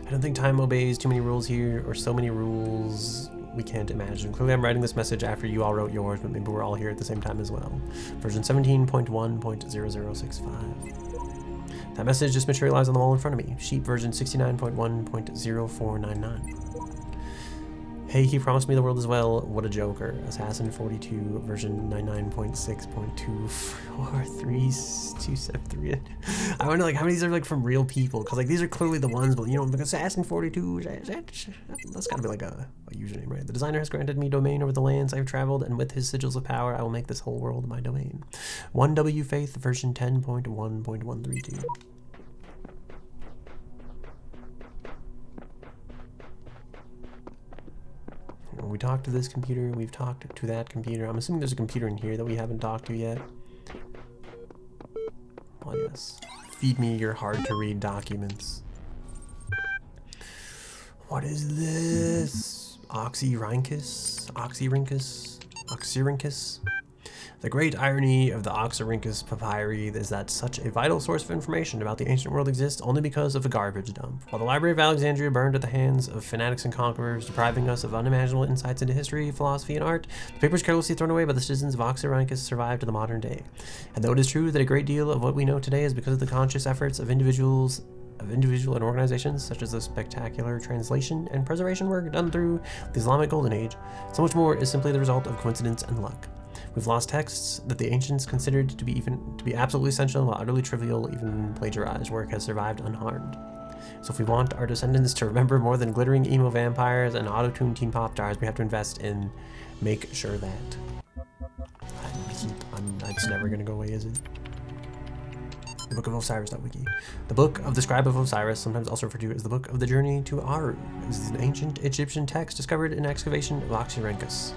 I don't think time obeys too many rules here, or so many rules we can't imagine. Clearly I'm writing this message after you all wrote yours, but maybe we're all here at the same time as well. Version 17.1.0065. That message just materialized on the wall in front of me. Sheep version 69.1.0499. Hey, he promised me the world as well. What a joker. Assassin 42 version 99.6.24327. I wonder like how many of these are like from real people, because like these are clearly the ones, but you know, like Assassin 42, that's gotta be like a username, right? The designer has granted me domain over the lands I've traveled, and with his sigils of power I will make this whole world my domain. 1W Faith version 10.1.132. We talked to this computer, we've talked to that computer. I'm assuming there's a computer in here that we haven't talked to yet. Well, yes. Feed me your hard-to-read documents. What is this? Oxyrhynchus? Oxyrhynchus? The great irony of the Oxyrhynchus papyri is that such a vital source of information about the ancient world exists only because of a garbage dump. While the Library of Alexandria burned at the hands of fanatics and conquerors, depriving us of unimaginable insights into history, philosophy, and art, the papers carelessly thrown away by the citizens of Oxyrhynchus survived to the modern day. And though it is true that a great deal of what we know today is because of the conscious efforts of individual and organizations, such as the spectacular translation and preservation work done through the Islamic Golden Age, so much more is simply the result of coincidence and luck. We've lost texts that the ancients considered to be absolutely essential, while utterly trivial, even plagiarized work has survived unharmed. So if we want our descendants to remember more than glittering emo vampires and auto-tuned teen pop stars, we have to invest in make sure that. It's never gonna go away, is it? The Book of Osiris.wiki. The Book of the Scribe of Osiris, sometimes also referred to as the Book of the Journey to Ahhh, is an ancient Egyptian text discovered in excavation of Oxyrhynchus.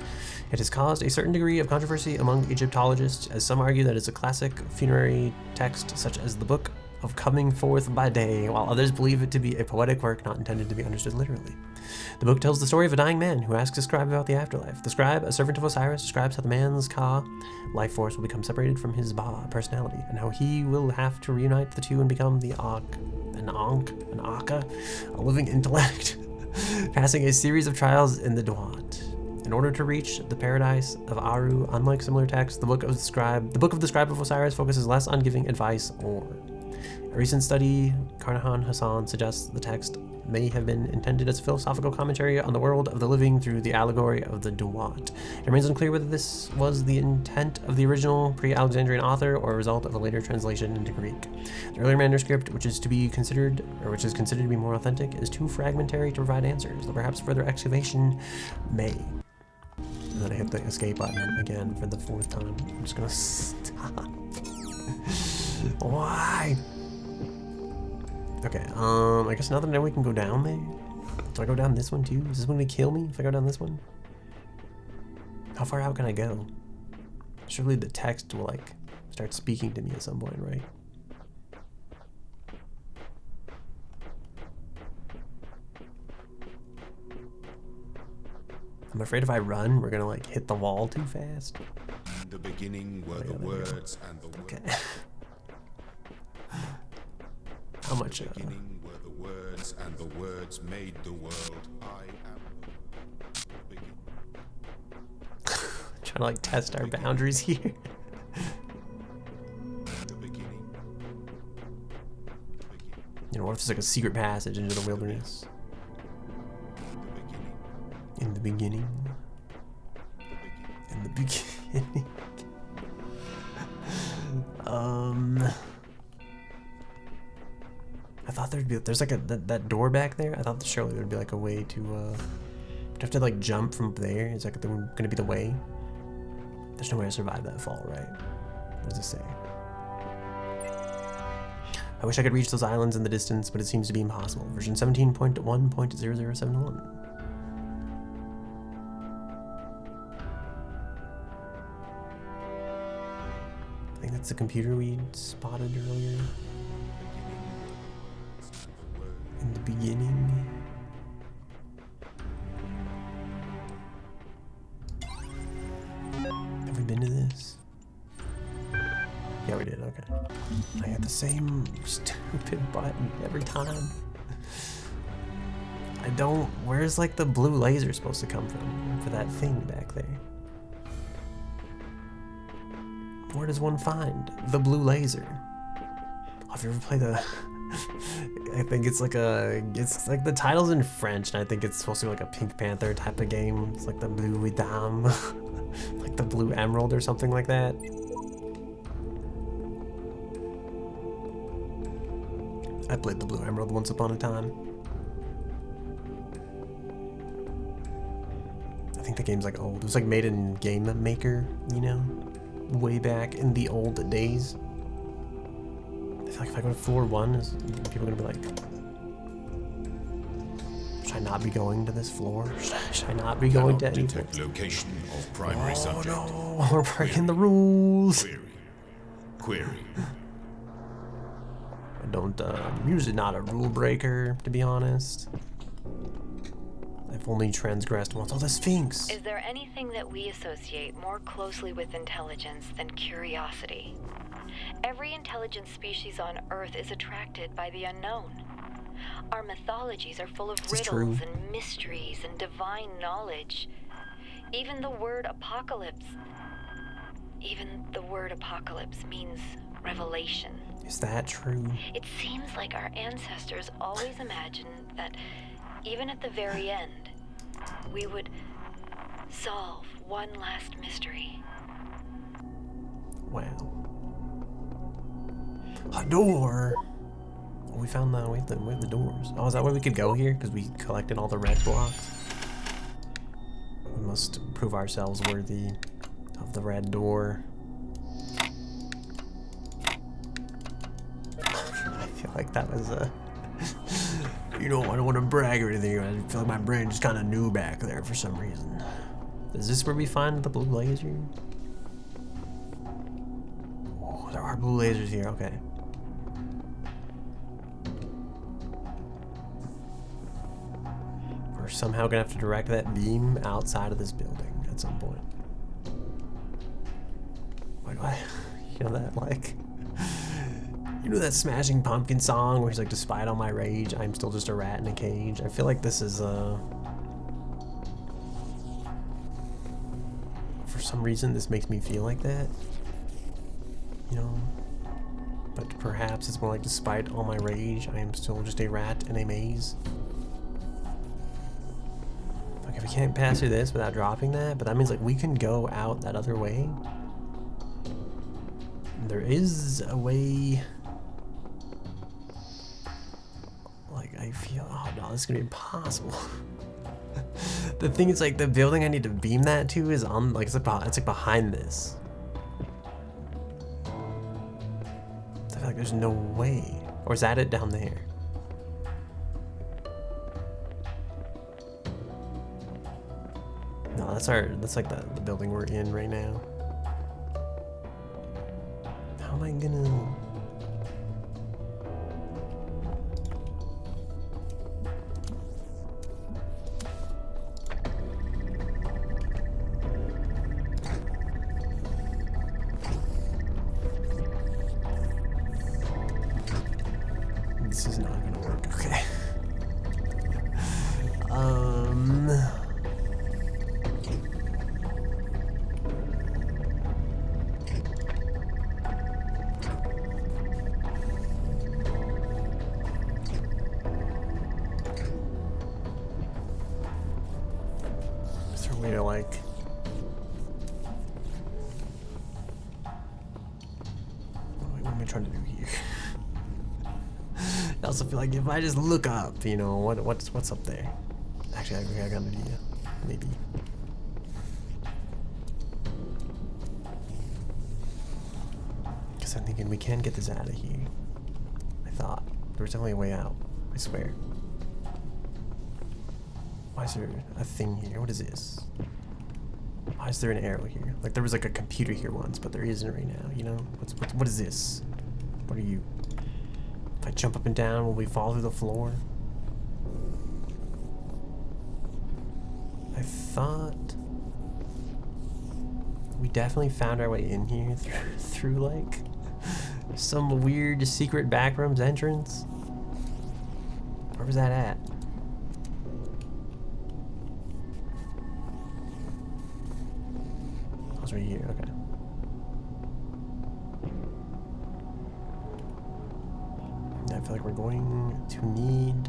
It has caused a certain degree of controversy among Egyptologists, as some argue that it's a classic funerary text, such as the Book of Coming Forth by Day, while others believe it to be a poetic work not intended to be understood literally. The book tells the story of a dying man who asks a scribe about the afterlife. The scribe, a servant of Osiris, describes how the man's Ka life force will become separated from his Ba personality, and how he will have to reunite the two and become the an Akka, a living intellect, passing a series of trials in the Duat. In order to reach the paradise of Ahhh, unlike similar texts, the Book of the Scribe of Osiris focuses less on giving advice or. A recent study, Carnahan Hassan, suggests the text may have been intended as a philosophical commentary on the world of the living through the allegory of the Duat. It remains unclear whether this was the intent of the original pre-Alexandrian author or a result of a later translation into Greek. The earlier manuscript, which is considered to be more authentic, is too fragmentary to provide answers, though perhaps further excavation may. And then I hit the escape button again for the fourth time. I'm just gonna stop. Why? Okay, I guess now that I know we can go down there. Do I go down this one too? Is this one gonna kill me if I go down this one? How far out can I go? Surely the text will like start speaking to me at some point, right? I'm afraid if I run, we're gonna like hit the wall too fast. In the beginning were the words and the words. Okay. much. Beginning were the words, and the words made the world. I am the beginning. Trying to like test our boundaries here. The beginning. You know, what if there's like a secret passage into the wilderness? In the beginning. In the beginning. I thought there's like that door back there. I thought surely there would be like a way to you have to like jump from there. Is like gonna be the way? There's no way to survive that fall, right? What does it say? I wish I could reach those islands in the distance, but it seems to be impossible. Version 17.1.0071. I think that's the computer we spotted earlier. In the beginning. Have we been to this? Yeah, we did, okay. I had the same stupid button every time. I don't... Where's like the blue laser supposed to come from for that thing back there? Where does one find the blue laser? Oh, have you ever played the... I think it's like the title's in French, and I think it's supposed to be like a Pink Panther type of game. It's like the Blue Dame, like the Blue Emerald or something like that. I played the Blue Emerald once upon a time. I think the game's like old. It was like made in Game Maker, you know, way back in the old days. I feel like if I go to floor 1, people are gonna be like, should I not be going to this floor? Should I not be going to any detect location of primary subject. No, we're breaking the rules. Query. I don't, I'm usually not a rule breaker, to be honest. I've only transgressed once. Oh, the Sphinx. Is there anything that we associate more closely with intelligence than curiosity? Every intelligent species on Earth is attracted by the unknown. Our mythologies are full of riddles and mysteries and divine knowledge. Even the word apocalypse means revelation. Is that true? It seems like our ancestors always imagined that even at the very end, we would solve one last mystery. Wow. A door! Oh, we found the, we have the doors. Oh, is that where we could go here? Because we collected all the red blocks? We must prove ourselves worthy of the red door. I feel like that was a... You know, I don't want to brag or anything. I feel like my brain just kind of knew back there for some reason. Is this where we find the blue laser? Oh, there are blue lasers here. Okay. We're somehow gonna have to direct that beam outside of this building at some point. Why do I... You know that, like... You know that Smashing Pumpkin song where he's like, despite all my rage, I'm still just a rat in a cage? I feel like this is, for some reason, this makes me feel like that. You know? But perhaps it's more like, despite all my rage, I am still just a rat in a maze. Okay, we can't pass through this without dropping that, but that means, like, we can go out that other way. There is a way... I feel, oh no, this is gonna be impossible. The thing is, like, the building I need to beam that to is on, like, it's like behind this. I feel like there's no way. Or is that it down there? No, that's like the building we're in right now. How am I gonna... This also feel like if I just look up, you know, what's up there? Actually, I got an idea. Maybe. Because I'm thinking we can get this out of here. I thought. There was definitely a way out. I swear. Why is there a thing here? What is this? Why is there an arrow here? Like there was like a computer here once, but there isn't right now, you know? What is this? What are you? If I jump up and down, will we fall through the floor? I thought we definitely found our way in here through like some weird secret backrooms entrance. Where was that at? I was right here, okay. I feel like we're going to need...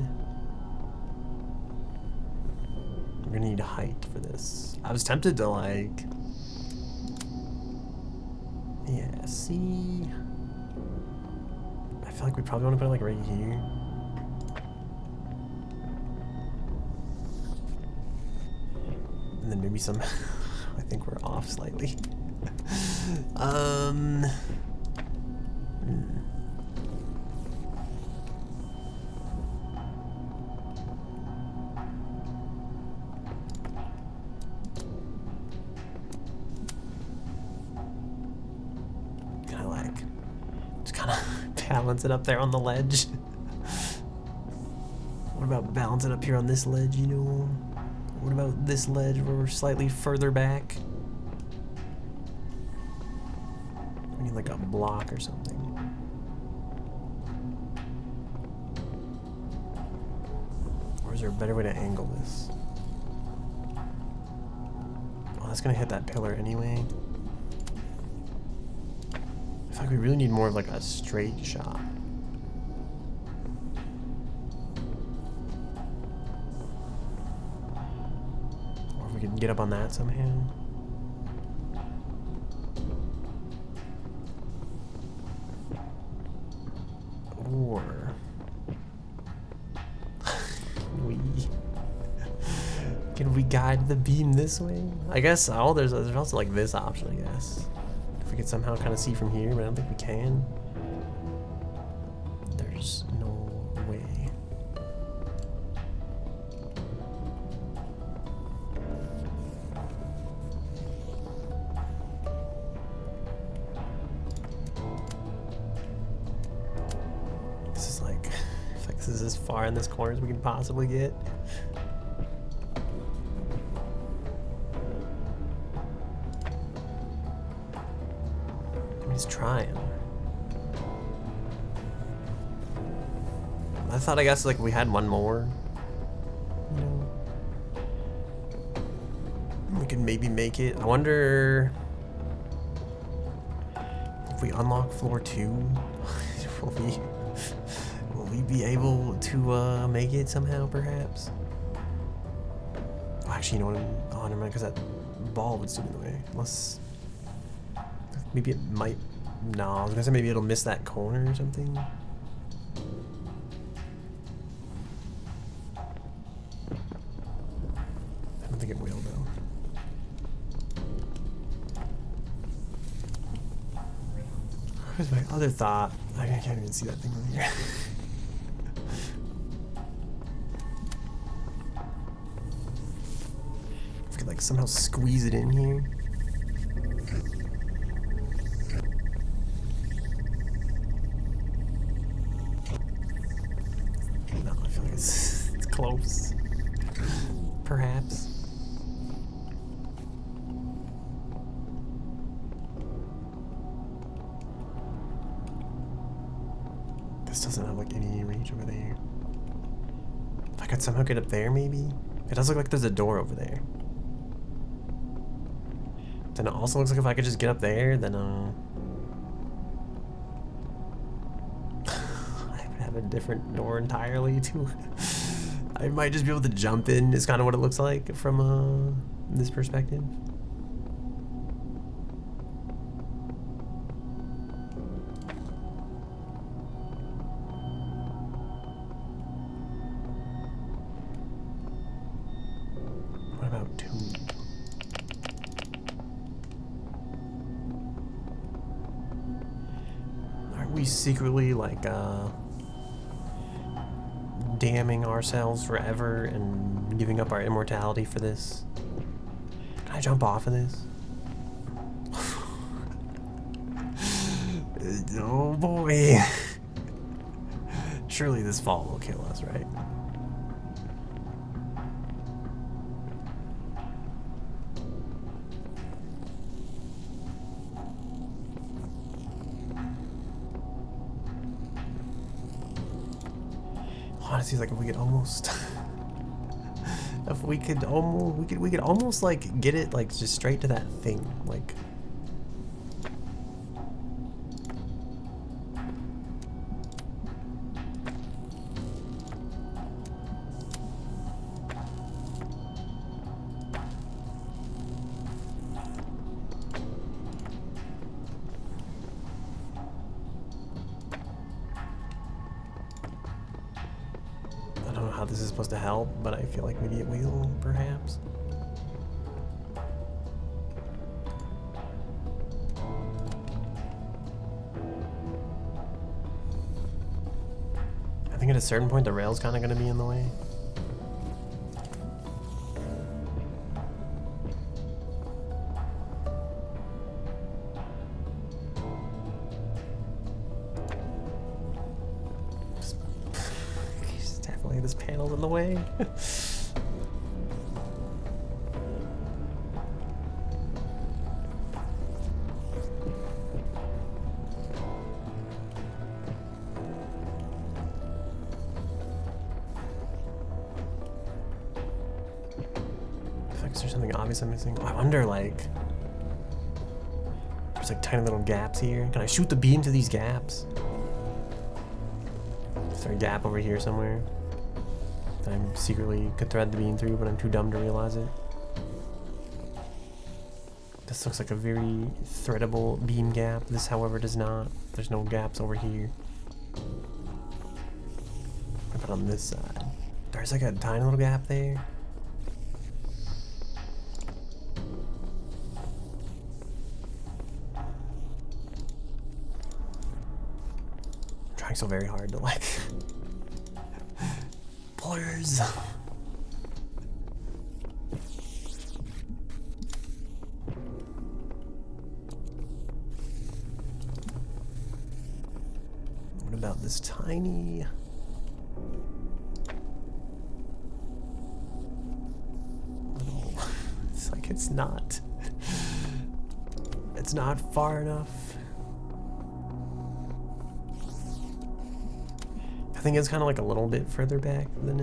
We're gonna need height for this. I was tempted to like... Yeah, see? I feel like we probably want to put it like right here. And then maybe some... I think we're off slightly. Kind of like... Just kind of balance it up there on the ledge. What about balance it up here on this ledge, you know? What about this ledge where we're slightly further back? We need like a block or something. Or is there a better way to angle this? Oh, that's gonna hit that pillar anyway. I feel like we really need more of like a straight shot. We can get up on that somehow. Or can we guide the beam this way? I guess there's also like this option, I guess. If we could somehow kind of see from here, but I don't think we can. There's no way. This is as far in this corner as we can possibly get. I'm just trying. I thought, I guess, like we had one more. You know, we could maybe make it. I wonder if we unlock floor 2. Will we be able to make it somehow, perhaps? Oh, actually, you know what? Oh, never mind, because that ball would still be in the way. Unless... Maybe it might... No, I was going to say maybe it'll miss that corner or something. I don't think it will, though. Where's my other thought? I can't even see that thing over here. If we could like somehow squeeze it in here. No, I feel like it's close. Perhaps. This doesn't have like any reach over there. If I could somehow get up there, maybe? It does look like there's a door over there. Then it also looks like if I could just get up there, then I would have a different door entirely too. I might just be able to jump in, is kind of what it looks like from this perspective. we secretly like damning ourselves forever and giving up our immortality for this? Can I jump off of this? Oh boy. Surely this fall will kill us, right? Honestly, like if we could almost if we could almost like get it like just straight to that thing, like I don't know how this is supposed to help, but I feel like maybe it will, perhaps. I think at a certain point the rail's kind of going to be in the way. This panel's in the way. Is there something obvious I'm missing? Oh, I wonder, like, there's like tiny little gaps here. Can I shoot the beam to these gaps? Is there a gap over here somewhere that I'm secretly could thread the beam through, but I'm too dumb to realize it? This looks like a very threadable beam gap. This, however, does not. There's no gaps over here. What about on this side? There's like a tiny little gap there. I'm trying so very hard to like blurs. What about this tiny? Little, it's like it's not far enough. I think it's kind of like a little bit further back than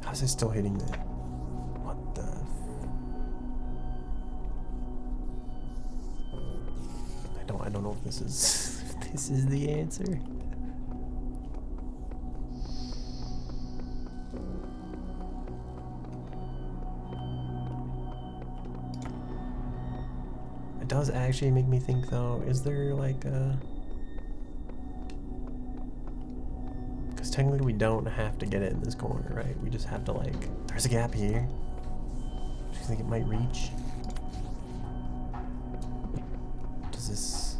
how's it still hitting that? What the I don't know if this is if this is the answer. It does actually make me think though, is there like a... Because technically we don't have to get it in this corner, right? We just have to like... There's a gap here. Do you think it might reach? Does this...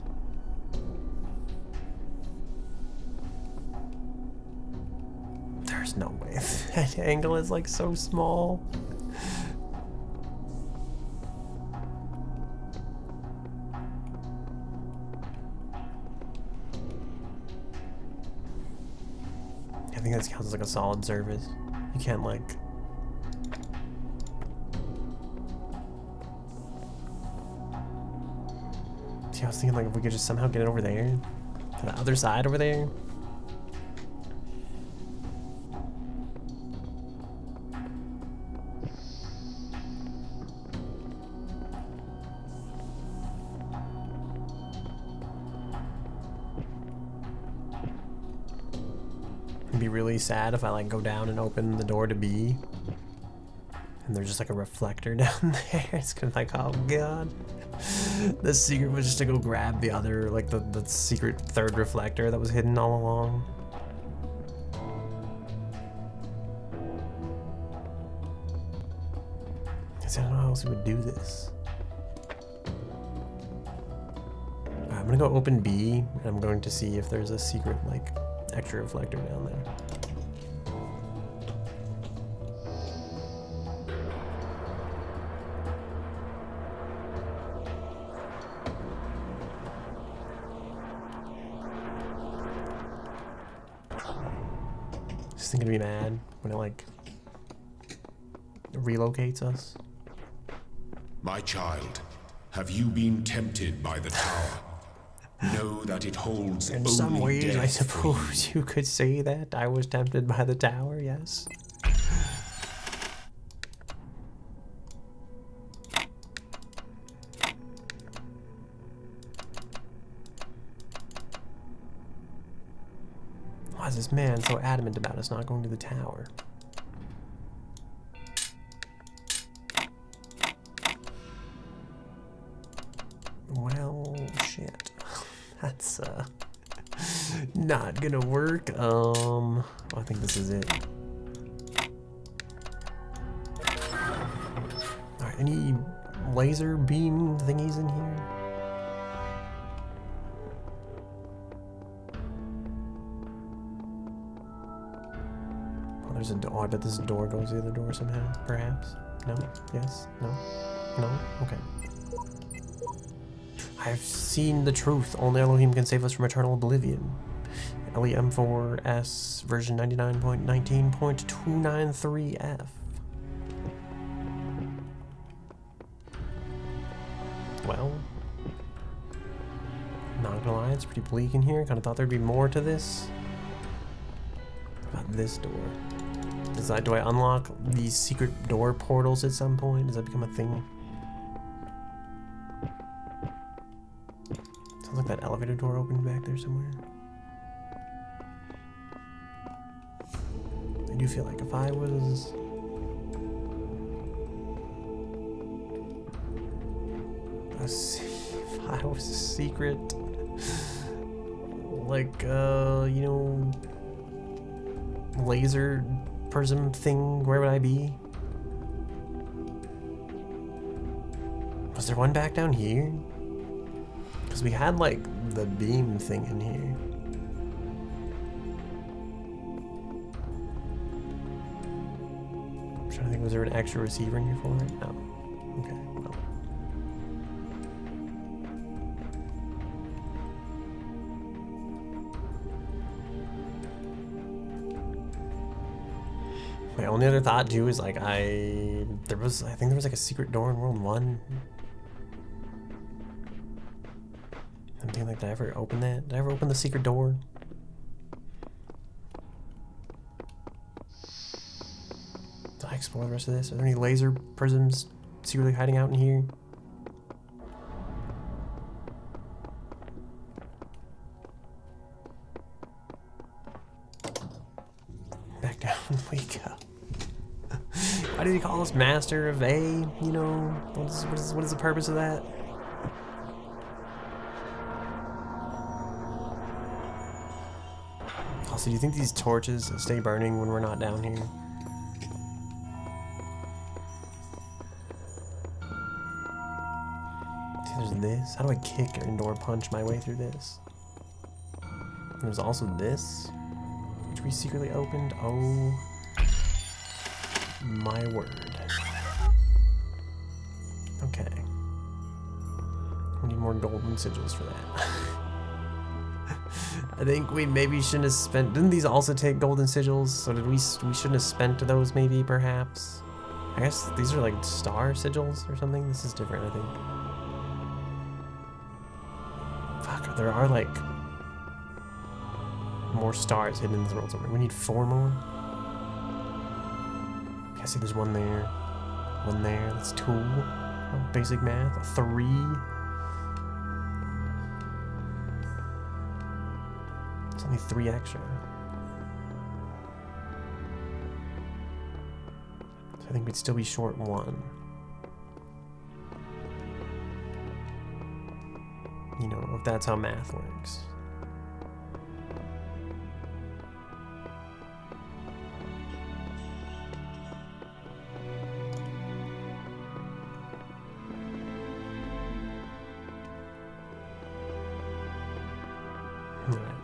There's no way. That angle is like so small. I think that counts as like a solid surface. You can't like... See, I was thinking like if we could just somehow get it over there, to the other side over there. It'd be really sad if I like go down and open the door to B and there's just like a reflector down there. It's gonna be like, oh god. The secret was just to go grab the other, like the secret third reflector that was hidden all along. else would do this. I'm gonna go open B, and I'm going to see if there's a secret, like, extra reflector down there. Is this thing gonna be mad when it, like, relocates us? My child, have you been tempted by the tower? Know that it holds In only some ways, death I for you. suppose you could say that I was tempted by the tower, yes. Why is this man so adamant about us not going to the tower? Well, shit. That's, not gonna work. Oh, I think this is it. Alright, any laser beam thingies in here? Oh, there's a door. I bet this door goes the other door somehow, perhaps? No? Yes? No? No? Okay. I've seen the truth. Only Elohim can save us from eternal oblivion. LEM4S version 99.19.293F. Well, not gonna lie, it's pretty bleak in here. Kind of thought there'd be more to this. What about this door? Do I unlock these secret door portals at some point? Does that become a thing? Sounds like that elevator door opened back there somewhere. I do feel like if I was... if I was a secret... like, you know... laser prism thing, where would I be? Was there one back down here? Because we had, like, the beam thing in here. I'm trying to think, was there an extra receiver in here for it? No. Okay, well. My only other thought, too, is, like, I think there was, like, a secret door in World 1. I'm thinking, like, did I ever open that? Did I ever open the secret door? Did I explore the rest of this? Are there any laser prisms secretly hiding out in here? Back down we go. Why did he call us Master of A? You know, what is the purpose of that? Also, do you think these torches stay burning when we're not down here? See, there's this. How do I kick or indoor punch my way through this? And there's also this, which we secretly opened. Oh my word. Okay. We need more golden sigils for that. I think we maybe shouldn't have spent... Didn't these also take golden sigils? So did we shouldn't have spent those maybe, perhaps? I guess these are like star sigils or something? This is different, I think. Fuck, there are like... more stars hidden in this world somewhere. We need 4 more? I see there's one there. One there. That's 2. Oh, basic math. 3. It's only 3 extra. So I think we'd still be short 1. You know, if that's how math works. Alright.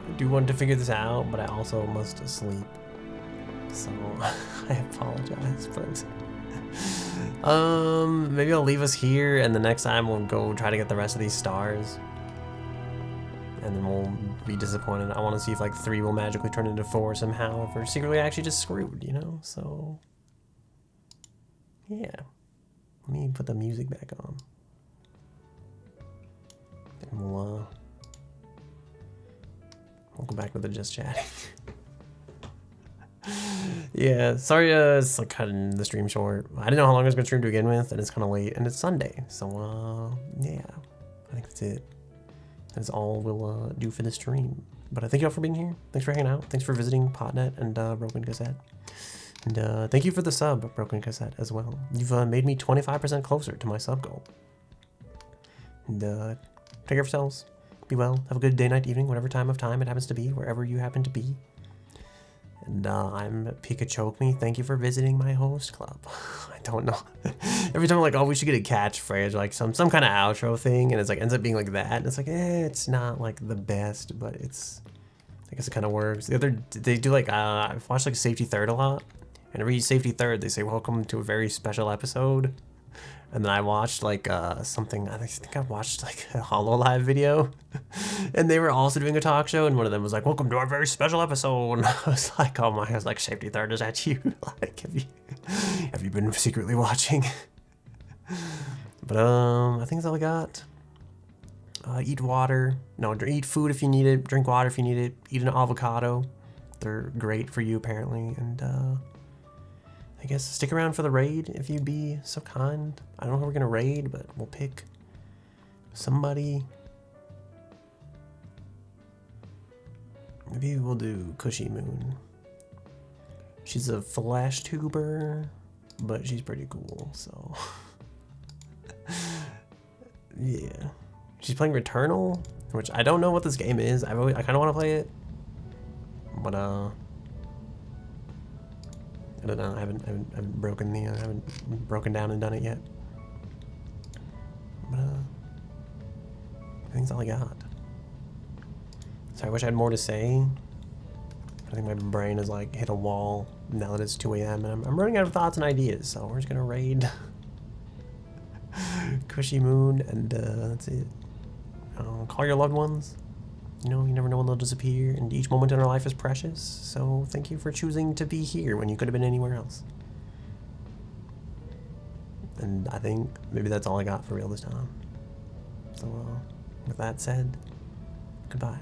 I do want to figure this out, but I also must sleep. So I apologize, but maybe I'll leave us here, and the next time we'll go try to get the rest of these stars. And then we'll be disappointed. I want to see if like 3 will magically turn into 4 somehow, if we're secretly actually just screwed, you know? So, yeah. Let me put the music back on. And we'll go back with the just chatting. Yeah, sorry, it's like cutting the stream short. I didn't know how long I was going to stream to begin with, and it's kind of late, and it's Sunday. So, yeah, I think that's it. That's all we'll do for this stream. But thank you all for being here. Thanks for hanging out. Thanks for visiting Potnet and Broken Cassette. And thank you for the sub, Broken Cassette, as well. You've made me 25% closer to my sub goal. And take care of yourselves. Be well. Have a good day, night, evening, whatever time of time it happens to be, wherever you happen to be. And I'm Pikachu Me. Thank you for visiting my host club. I don't know. Every time I'm like, oh, we should get a catchphrase, like some kind of outro thing, and it's like ends up being like that. And it's like, it's not like the best, but it's, I guess it kind of works. They do like, I've watched like Safety Third a lot, and every Safety Third they say welcome to a very special episode. And then I watched like something, I think I watched like a HoloLive video, and they were also doing a talk show, and one of them was like, welcome to our very special episode. And I was like, oh my, I was like, Safety Third, is that you? Like, have you been secretly watching? But I think that's all I got. Eat water, no, eat food if you need it, drink water if you need it, eat an avocado. They're great for you apparently, and I guess stick around for the raid if you'd be so kind. I don't know who we're gonna raid, but we'll pick somebody. Maybe we'll do Cushy Moon. She's a flash tuber, but she's pretty cool, so yeah. She's playing Returnal, which I don't know what this game is. I kind of want to play it, but I don't know. I haven't broken down and done it yet. But I think that's all I got. So I wish I had more to say. I think my brain has like hit a wall now that it's 2 a.m. and I'm running out of thoughts and ideas. So we're just gonna raid Cushy Moon, and that's it. Call your loved ones. You know, you never know when they'll disappear, and each moment in our life is precious. So thank you for choosing to be here when you could have been anywhere else. And I think maybe that's all I got for real this time. So with that said, goodbye.